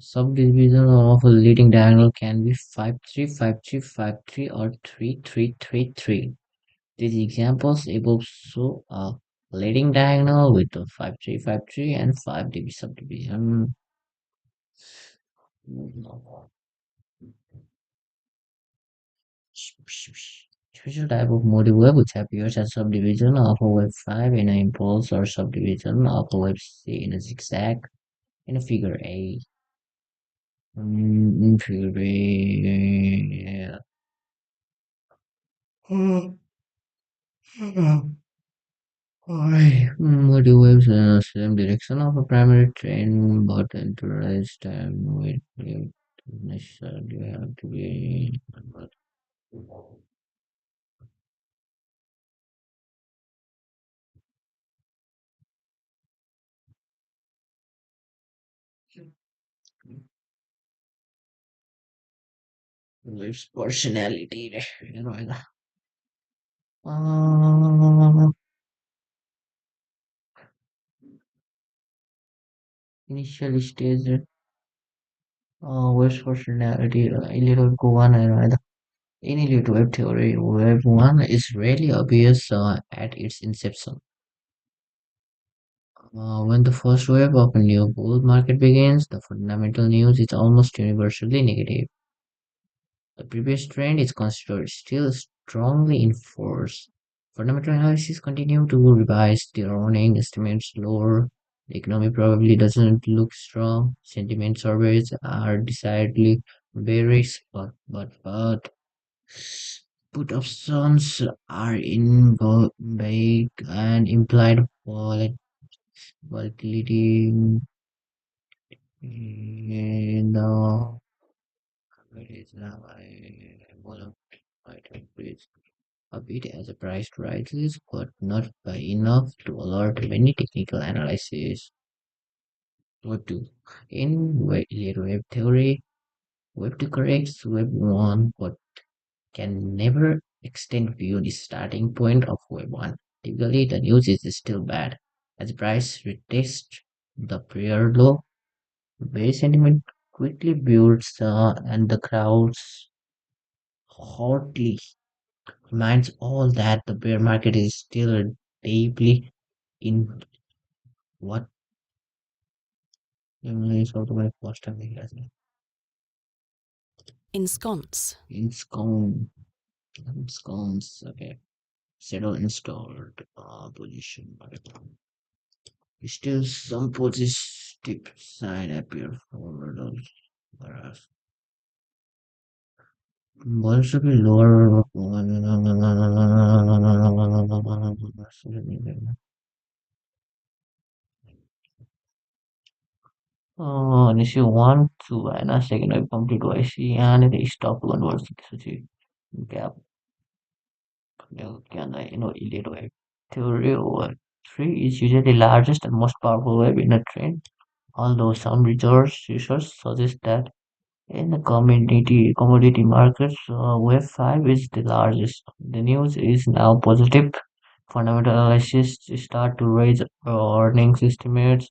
subdivision of a leading diagonal can be 5 3 5 3 5 3 or 3 3 3 3. These examples above show a leading diagonal with a 5 3 5 3 and 5 dB subdivision. Special type of motive wave which appears as subdivision of a wave 5 in an impulse or subdivision of a wave C in a zigzag in a figure A. Figure A. Motive waves in the same direction of a primary train, but interest time with necessarily have to be. Waves personality. Initial stage waves personality little go one and in elite wave theory, wave one is rarely obvious at its inception. When the first wave of a new bull market begins, the fundamental news is almost universally negative. The previous trend is considered still strongly in force. Fundamental analysis continue to revise their earning estimates lower. The economy probably doesn't look strong. Sentiment surveys are decidedly bearish, but put options are in vague and implied volatility in the is now might increase a bit as the price rises, but not by enough to alert many technical analysis. Web 2. In later web theory, Web 2 corrects Web 1, but can never extend beyond the starting point of Web 1. Typically, the news is still bad. As the price retests the prior low, bearish sentiment quickly builds and the crowds hotly reminds all that the bear market is still deeply in what is also my first time Ensconce. Ensconce, okay. Settle installed position. Still some positive sign appear for those whereas one should be lower भनेपछि 1 2 होइन second wave complete भएपछि यहाँनिर स्टप गर्नुपर्छ त्यसपछि gap elite wave theory wave 3 is usually the largest and most powerful wave in a train, although some research suggests that in the commodity markets, wave 5 is the largest. The news is now positive. Fundamental analysis start to raise earnings estimates.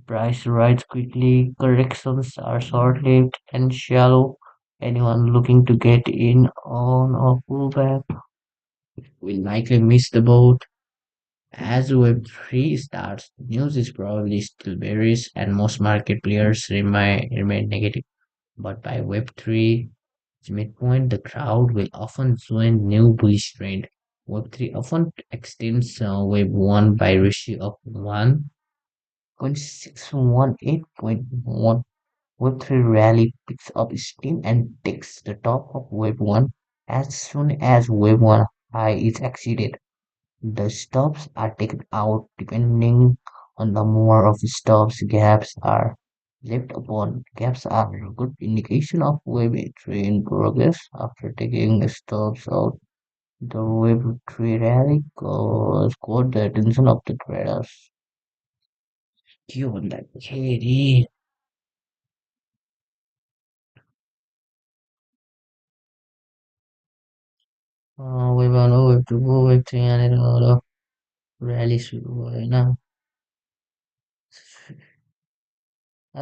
Price rise quickly. Corrections are short-lived and shallow. Anyone looking to get in on a pullback will likely miss the boat. As Web 3 starts, news is probably still bearish and most market players remain negative. But by Web 3, midpoint, the crowd will often join new bullish trend. Web 3 often extends Web 1 by ratio of 1.618.1. Web 3 rally picks up steam and takes the top of Web 1 as soon as Web 1 high is exceeded. The stops are taken out depending on the number of stops gaps are left upon. Gaps are a good indication of wave entry in progress. After taking stops out, the wave tree rally caught the attention of the traders. के भन्दाखेरि wave वान हो wave to हो wave three यहाँनिर rally सुरु भयो होइन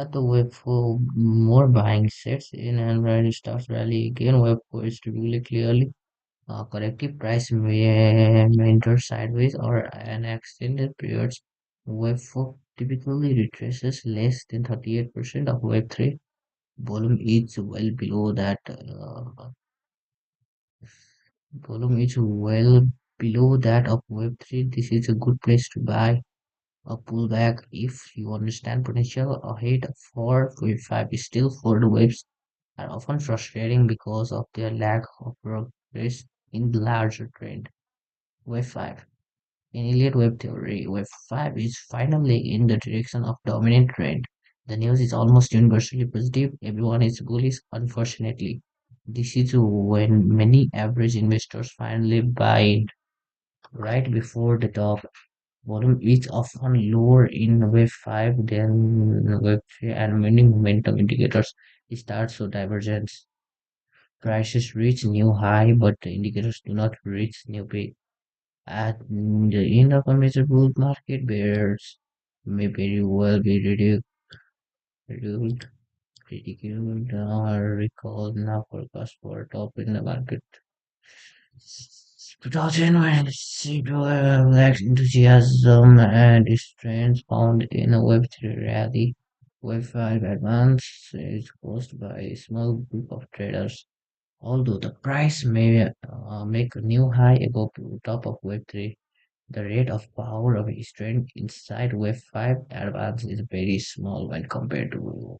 at the wave 4 more buying sets in and rally starts rally again wave 4 is typically clearly corrective price may enter sideways or an extended periods. Wave 4 typically retraces less than 38% of wave 3. Volume is well below that. Volume is well below that of wave 3. This is a good place to buy a pullback if you understand potential ahead for wave 5. Still, forward waves are often frustrating because of their lack of progress in the larger trend. Wave 5. In Elliott wave theory, wave 5 is finally in the direction of dominant trend. The news is almost universally positive. Everyone is bullish, unfortunately. This is when many average investors finally buy in right before the top. Volume is often lower in wave 5 than wave 3 and many momentum indicators start to divergence. Prices reach new high, but the indicators do not reach new peak. At the end of a major bull market, bears may very well be ridiculed or recalled now forecast for top in the market. 2026 lacks enthusiasm and strength found in a Web3 rally. Web5 advance is caused by a small group of traders. Although the price may make a new high above the top of Wave 3, the rate of power of a strength inside Wave 5 advance is very small when compared to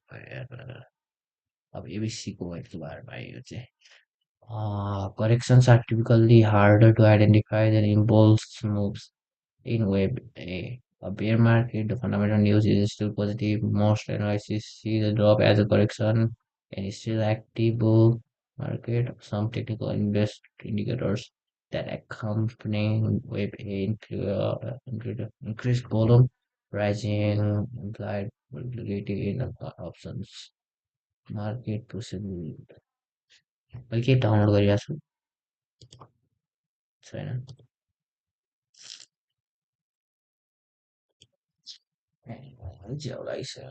अब एबिसीको वेभको बारेमा यो चाहिँ corrections are typically harder to identify than impulse moves. In Web a bear market, the fundamental news is still positive. Most analysts see the drop as a correction and still active bull market. Some technical indicators that accompany Web A include increased volume, rising implied volatility in options market possible. मैले के download गरिरहेको छु छैन झ्याउ लागिसक्यो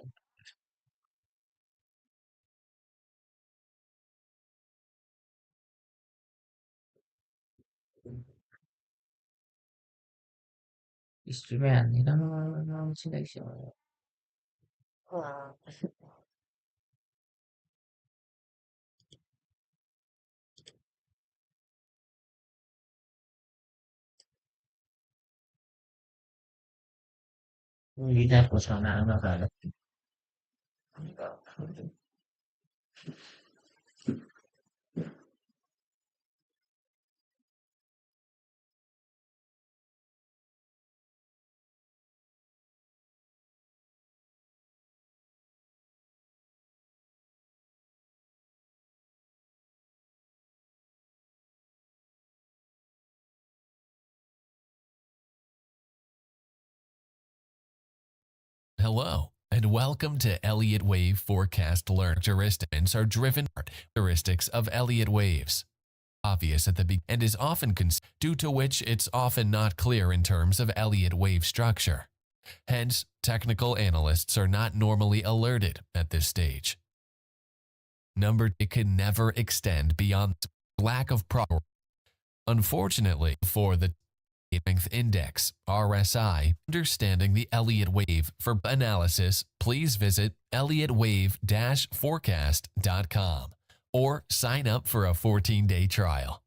हिस्ट्रीमै हान्दिनँ लागिसक्यो गिटारको छ नखाएर Hello, and welcome to Elliott Wave Forecast Learn. Characteristics are driven characteristics of Elliott waves. Obvious at the beginning and is often due to which it's often not clear in terms of Elliott wave structure. Hence, technical analysts are not normally alerted at this stage. It can never extend beyond lack of proper. Unfortunately, for the Length Index, RSI, understanding the Elliott wave for analysis, please visit elliottwave-forecast.com or sign up for a 14-day trial.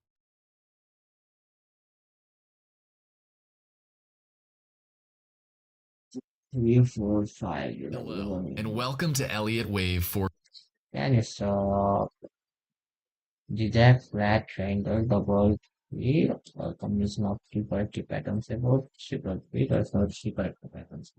3, 4, 5. Hello, and welcome to Elliott Wave for. Then you saw zigzag, flat, triangle, double, tree, combination of triple T patterns about triple T does not triple T patterns.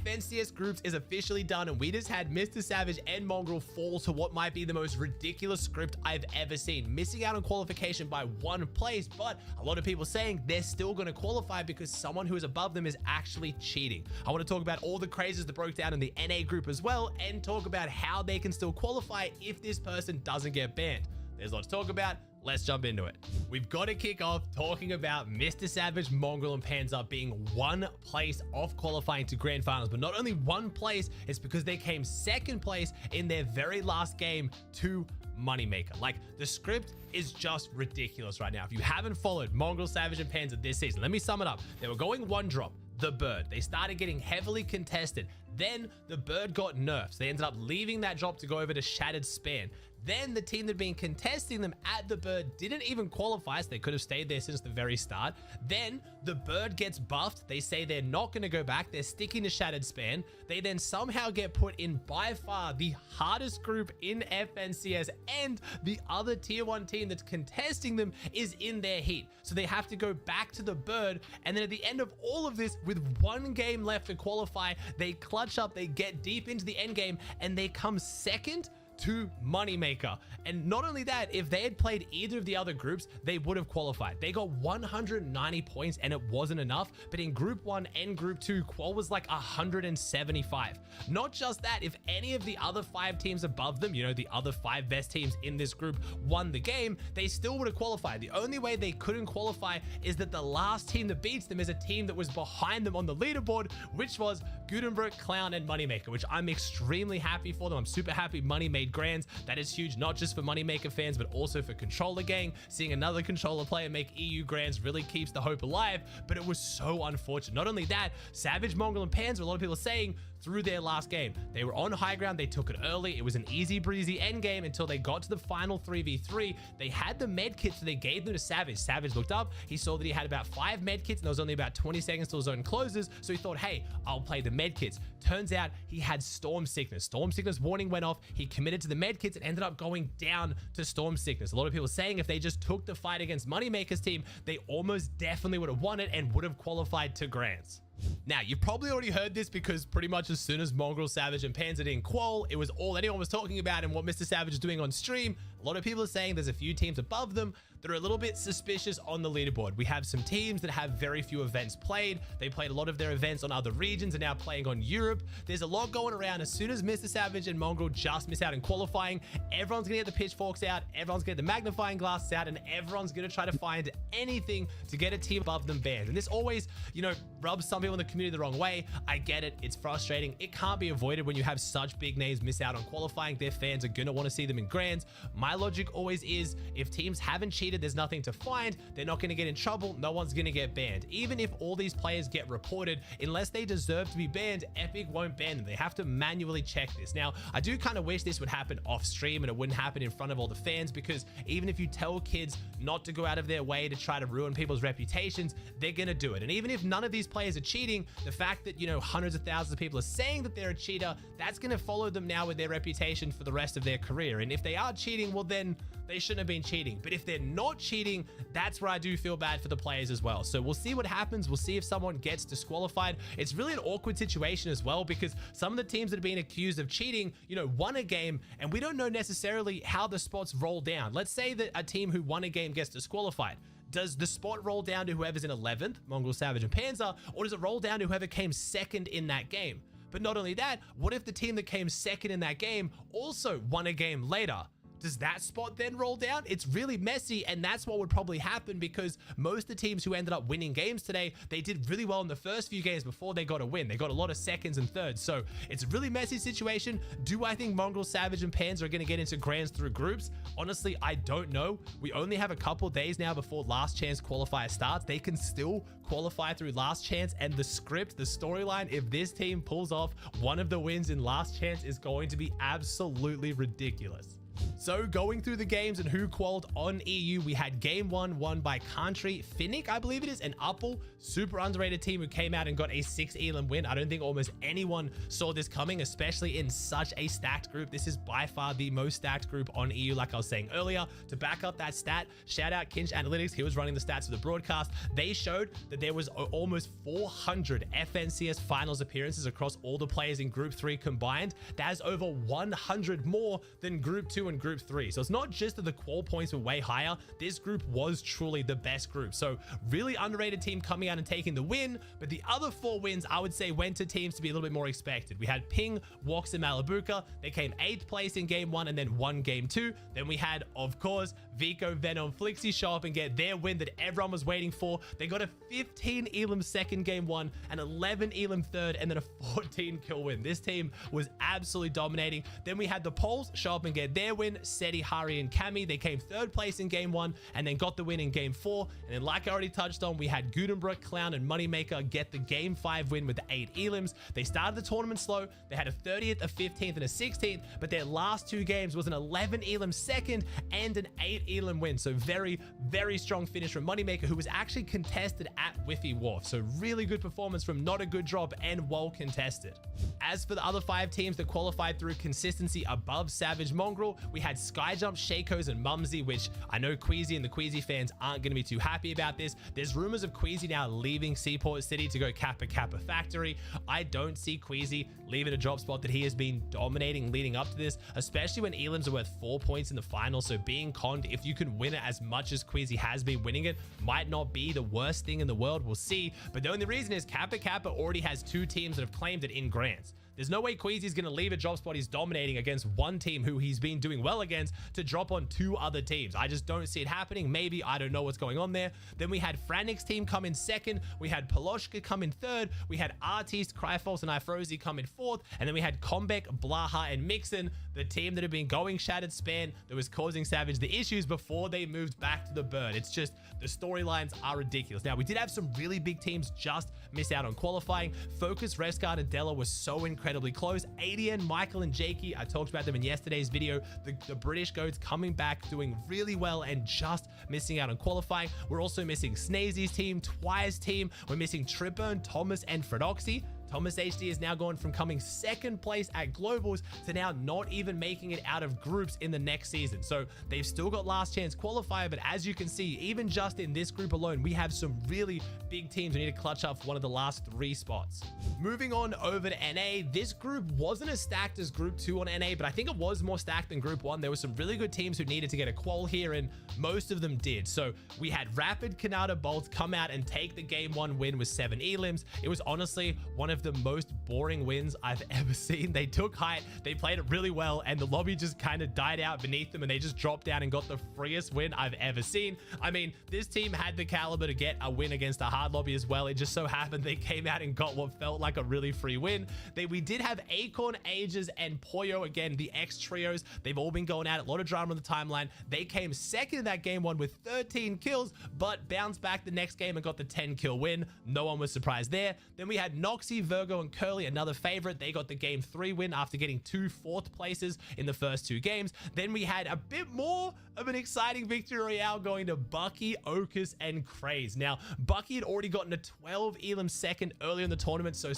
FNCS Groups is officially done, and we just had Mr. Savage and Mongrel fall to what might be the most ridiculous script I've ever seen, missing out on qualification by 1 place, but a lot of people saying they're still going to qualify because someone who is above them is actually cheating. I want to talk about all the crazes that broke down in the NA group as well, and talk about how they can still qualify if this person doesn't get banned. There's a lot to talk about. Let's jump into it. We've got to kick off talking about Mr. Savage, Mongrel, and Panzer being 1 place off qualifying to grand finals. But not only 1 place, it's because they came 2nd place in their very last game to Moneymaker. Like, the script is just ridiculous right now. If you haven't followed Mongrel, Savage, and Panzer this season, let me sum it up. They were going 1 drop. The bird. They started getting heavily contested. Then the bird got nerfed. They ended up leaving that drop to go over to Shattered Span. Then the team that had been contesting them at the bird didn't even qualify, so they could have stayed there since the very start. Then the bird gets buffed. They say they're not going to go back. They're sticking to Shattered Span. They then somehow get put in by far the hardest group in FNCS, and the other tier 1 team that's contesting them is in their heat. So they have to go back to the bird, and then at the end of all of this, with 1 game left to qualify, they clutch up, they get deep into the end game, and they come 2nd to Moneymaker. And not only that, if they had played either of the other groups, they would have qualified. They got 190 points and it wasn't enough, but in group 1 and group 2, qual was like 175. Not just that, if any of the other 5 teams above them, you know, the other 5 best teams in this group won the game, they still would have qualified. The only way they couldn't qualify is that the last team that beats them is a team that was behind them on the leaderboard, which was Gutenberg, Clown, and Moneymaker, which I'm extremely happy for them. I'm super happy Money made grands. That is huge, not just for Moneymaker fans, but also for Controller Gang. Seeing another Controller player make EU grands really keeps the hope alive, but it was so unfortunate. Not only that, Savage, Mongrel, and Panzer, a lot of people are saying, through their last game, they were on high ground, they took it early, it was an easy breezy end game until they got to the final 3v3. They had the med kits, so they gave them to Savage. Savage looked up, he saw that he had about 5 med kits, and there was only about 20 seconds till zone closes, so he thought, hey, I'll play the med kits. Turns out he had Storm Sickness. Storm Sickness warning went off, he committed to the med kits and ended up going down to Storm Sickness. A lot of people saying if they just took the fight against Moneymaker's team, they almost definitely would have won it and would have qualified to grands. Now, you've probably already heard this because pretty much as soon as Mongrel, Savage, and Panzer didn't qual, it was all anyone was talking about and what Mr. Savage is doing on stream. A lot of people are saying there's a few teams above them that are a little bit suspicious on the leaderboard. We have some teams that have very few events played. They played a lot of their events on other regions and now playing on Europe. There's a lot going around. As soon as Mr. Savage and Mongrel just miss out in qualifying, everyone's gonna get the pitchforks out, everyone's gonna get the magnifying glasses out, and everyone's gonna try to find anything to get a team above them banned. And this always, you know, rubs some people in the community the wrong way. I get it, it's frustrating. It can't be avoided when you have such big names miss out on qualifying. Their fans are gonna want to see them in grands. My logic always is, if teams haven't cheated, there's nothing to find, they're not gonna get in trouble, no one's gonna get banned. Even if all these players get reported, unless they deserve to be banned, Epic won't ban them. They have to manually check this. Now, I do kind of wish this would happen off stream and it wouldn't happen in front of all the fans, because even if you tell kids not to go out of their way to try to ruin people's reputations, they're gonna do it. And even if none of these players are cheating, the fact that, you know, hundreds of thousands of people are saying that they're a cheater, that's going to follow them now with their reputation for the rest of their career. And if they are cheating, well, then they shouldn't have been cheating. But if they're not cheating, that's where I do feel bad for the players as well. So we'll see what happens. We'll see if someone gets disqualified. It's really an awkward situation as well, because some of the teams that are being accused of cheating, you know, won a game, and we don't know necessarily how the spots roll down. Let's say that a team who won a game gets disqualified. Does the spot roll down to whoever's in 11th, Mongol, Savage, and Panzer, or does it roll down to whoever came second in that game? But not only that, what if the team that came second in that game also won a game later? Does that spot then roll down? It's really messy, and that's what would probably happen, because most of the teams who ended up winning games today, they did really well in the first few games before they got a win. They got a lot of seconds and thirds, so it's a really messy situation. Do I think Mongrel, Savage, and Panzer are going to get into grands through groups? Honestly, I don't know. We only have a couple days now before Last Chance qualifier starts. They can still qualify through Last Chance, and the script, the storyline, if this team pulls off one of the wins in Last Chance, is going to be absolutely ridiculous. So going through the games and who qualified on EU, we had game 1 won by Country, Finnick, I believe it is, and Uppel, super underrated team who came out and got a 6 elim win. I don't think almost anyone saw this coming, especially in such a stacked group. This is by far the most stacked group on EU, like I was saying earlier. To back up that stat, shout out Kinch Analytics. He was running the stats for the broadcast. They showed that there was almost 400 FNCS finals appearances across all the players in Group 3 combined. That is over 100 more than Group 2 and Group 3. So it's not just that the qual points were way higher. This group was truly the best group. So really underrated team coming out and taking the win. But the other 4 wins, I would say, went to teams to be a little bit more expected. We had Ping, Wox, and Malabuka. They came 8th place in game 1 and then won game 2. Then we had, of course, Vico, Venom, Flixie show up and get their win that everyone was waiting for. They got a 15 elim second game 1, an 11 elim third, and then a 14 kill win. This team was absolutely dominating. Then we had the Poles show up and get their win. Seti, Hari, and Kami, they came 3rd place in game 1 and then got the win in game 4. And then, like I already touched on, we had Gutenberg, Clown, and Moneymaker get the game 5 win with the 8 elims. They started the tournament slow. They had a 30th, a 15th, and a 16th, but their last 2 games was an 11 elim second and an 8 elim win. So very, very strong finish from Moneymaker, who was actually contested at Whiffy Wharf. So really good performance from Not a Good Drop and well contested. As for the other 5 teams that qualified through consistency above Savage Mongrel, we had Skyjump, Shakos, and Mumsy, which I know Queasy and the Queasy fans aren't going to be too happy about this. There's rumors of Queasy now leaving Seaport City to go Kappa Kappa Factory. I don't see Queasy leaving a drop spot that he has been dominating leading up to this, especially when elims are worth 4 points in the final. So being conned, if you can win it as much as Queasy has been winning it, might not be the worst thing in the world. We'll see. But the only reason is Kappa Kappa already has 2 teams that have claimed it in grants. There's no way Queasy's going to leave a drop spot he's dominating against one team who he's been doing well against to drop on 2 other teams. I just don't see it happening. Maybe, I don't know what's going on there. Then we had Frantic's team come in 2nd. We had Poloshka come in 3rd. We had Artiste, Cryfalls, and Ifrozy come in 4th. And then we had Kombek, Blaha, and Mixon, the team that had been going Shattered Span that was causing Savage the issues before they moved back to the Bird. It's just, the storylines are ridiculous. Now, we did have some really big teams just miss out on qualifying. Focus, Rescard, and Della were so incredibly close. ADN, Michael, and Jakey, I talked about them in yesterday's video. The British goats coming back, doing really well, and just missing out on qualifying. We're also missing Snazy's team, Twire's team. We're missing Tripburn, Thomas, and Fredoxy. Thomas HD is now going from coming 2nd place at Globals to now not even making it out of groups in the next season. So they've still got Last Chance qualifier, but as you can see, even just in this group alone, we have some really big teams who need to clutch up for one of the last 3 spots. Moving on over to NA, this group wasn't as stacked as Group 2 on NA, but I think it was more stacked than Group 1. There were some really good teams who needed to get a qual here, and most of them did. So we had Rapid, Kanata, Bolt come out and take the game 1 win with 7 elims. It was honestly one of the most boring wins I've ever seen. They took height, they played it really well, and the lobby just kind of died out beneath them, and they just dropped down and got the freest win I've ever seen. I mean, this team had the caliber to get a win against a hard lobby as well. It just so happened they came out and got what felt like a really free win. We did have Acorn, Ages, and Poyo, again, the X trios. They've all been going at it, a lot of drama on the timeline. They came 2nd in that game 1 with 13 kills, but bounced back the next game and got the 10 kill win. No one was surprised there. Then we had Noxy, Virgo, and Curly, another favorite. They got the game 3 win after getting 2 4th places in the first 2 games. Then we had a bit more of an exciting victory royale going to Bucky, Okus, and Craze. Now, Bucky had already gotten a 12 elim second earlier in the tournament, so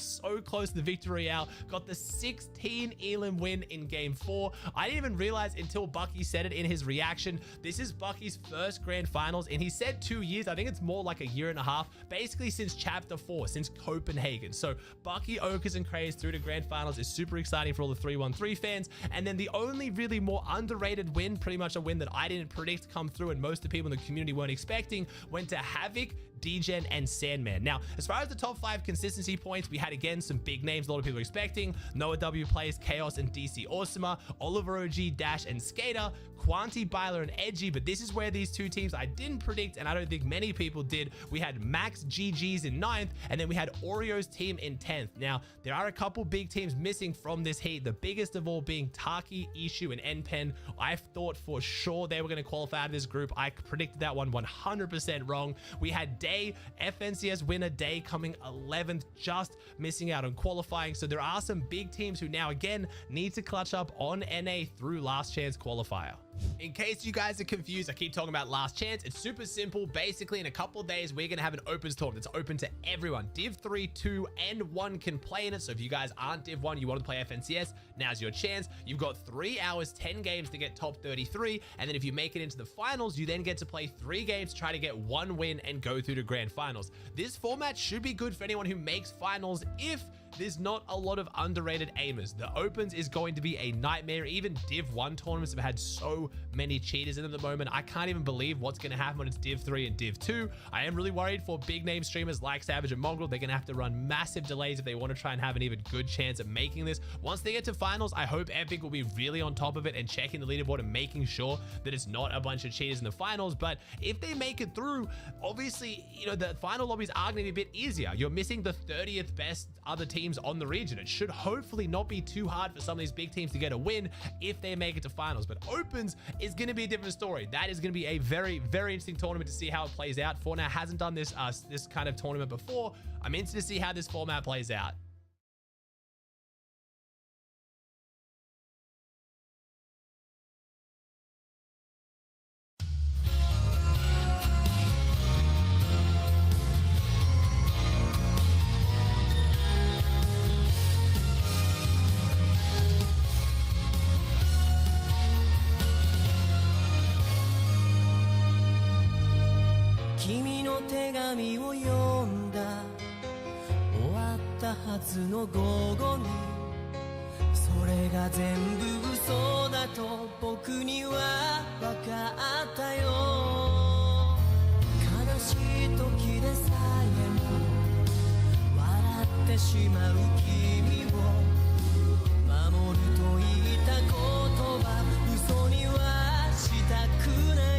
close to the victory royale. Got the 16 elim win in game 4. I didn't even realize until Bucky said it in his reaction. This is Bucky's first grand finals, and he said 2 years. I think it's more like a year and a half, basically since chapter 4, since Copenhagen. So Bucky, Okus, and Craze through to grand finals is super exciting for all the 313 fans. And then the only really more underrated win, pretty much a win that I didn't predict come through and most of the people in the community weren't expecting, went to Havoc, Degen, and Sandman. Now, as far as the top 5 consistency points, we had again some big names a lot of people were expecting. Noah W plays Chaos and DC Awesoma, Oliver OG, Dash, and Skater, Quanti, Byler, and Edgy. But this is where these 2 teams I didn't predict, and I don't think many people did. We had Max GG's in 9th, and then we had Oreo's team in 10th. Now, there are a couple big teams missing from this heat, the biggest of all being Taki, Ishu, and NPen. I thought for sure they were going to qualify out of this group. I predicted that one 100% wrong. We had Day, FNCS winner Day, coming 11th, just missing out on qualifying. So there are some big teams who now again need to clutch up on NA through last chance qualifier. In case you guys are confused, I keep talking about last chance. It's super simple. Basically, in a couple of days, we're going to have an opens tournament. It's open to everyone. Div 3, 2, and 1 can play in it. So if you guys aren't Div 1, you want to play FNCS, now's your chance. You've got 3 hours, 10 games to get top 33. And then if you make it into the finals, you then get to play 3 games, try to get 1 win, and go through to grand finals. This format should be good for anyone who makes finals if there's not a lot of underrated aimers. The opens is going to be a nightmare. Even Div 1 tournaments have had so many cheaters in them at the moment. I can't even believe what's going to happen when it's Div 3 and Div 2. I am really worried for big name streamers like Savage and Mongrel. They're going to have to run massive delays if they want to try and have an even good chance at making this. Once they get to finals, I hope Epic will be really on top of it and checking the leaderboard and making sure that it's not a bunch of cheaters in the finals. But if they make it through, obviously, you know, the final lobbies are going to be a bit easier. You're missing the 30th best other teams on the region. It should hopefully not be too hard for some of these big teams to get a win if they make it to finals. But opens is going to be a different story. That is going to be a very, very interesting tournament to see how it plays out. Fortnite hasn't done this this kind of tournament before. I'm interested to see how this format plays out.「君の手紙を読んだ」「終わったはずの午後に」「それが全部嘘だと僕には分かったよ」「悲しい時でさえも笑ってしまう君を守ると言った言葉嘘にはしたくない」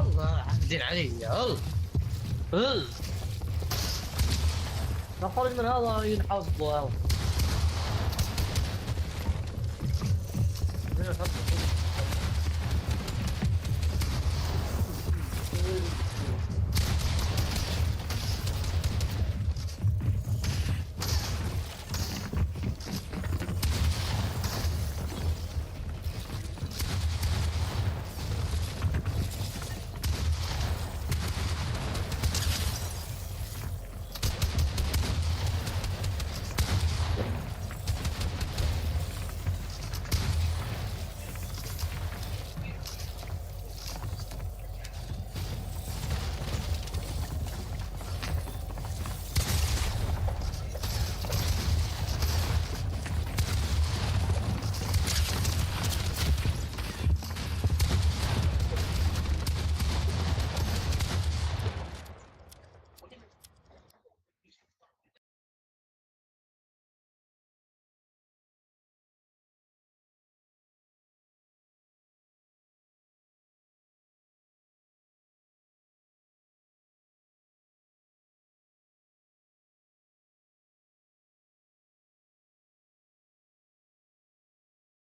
الله حدين علي يلا نخرج من هذا ينحط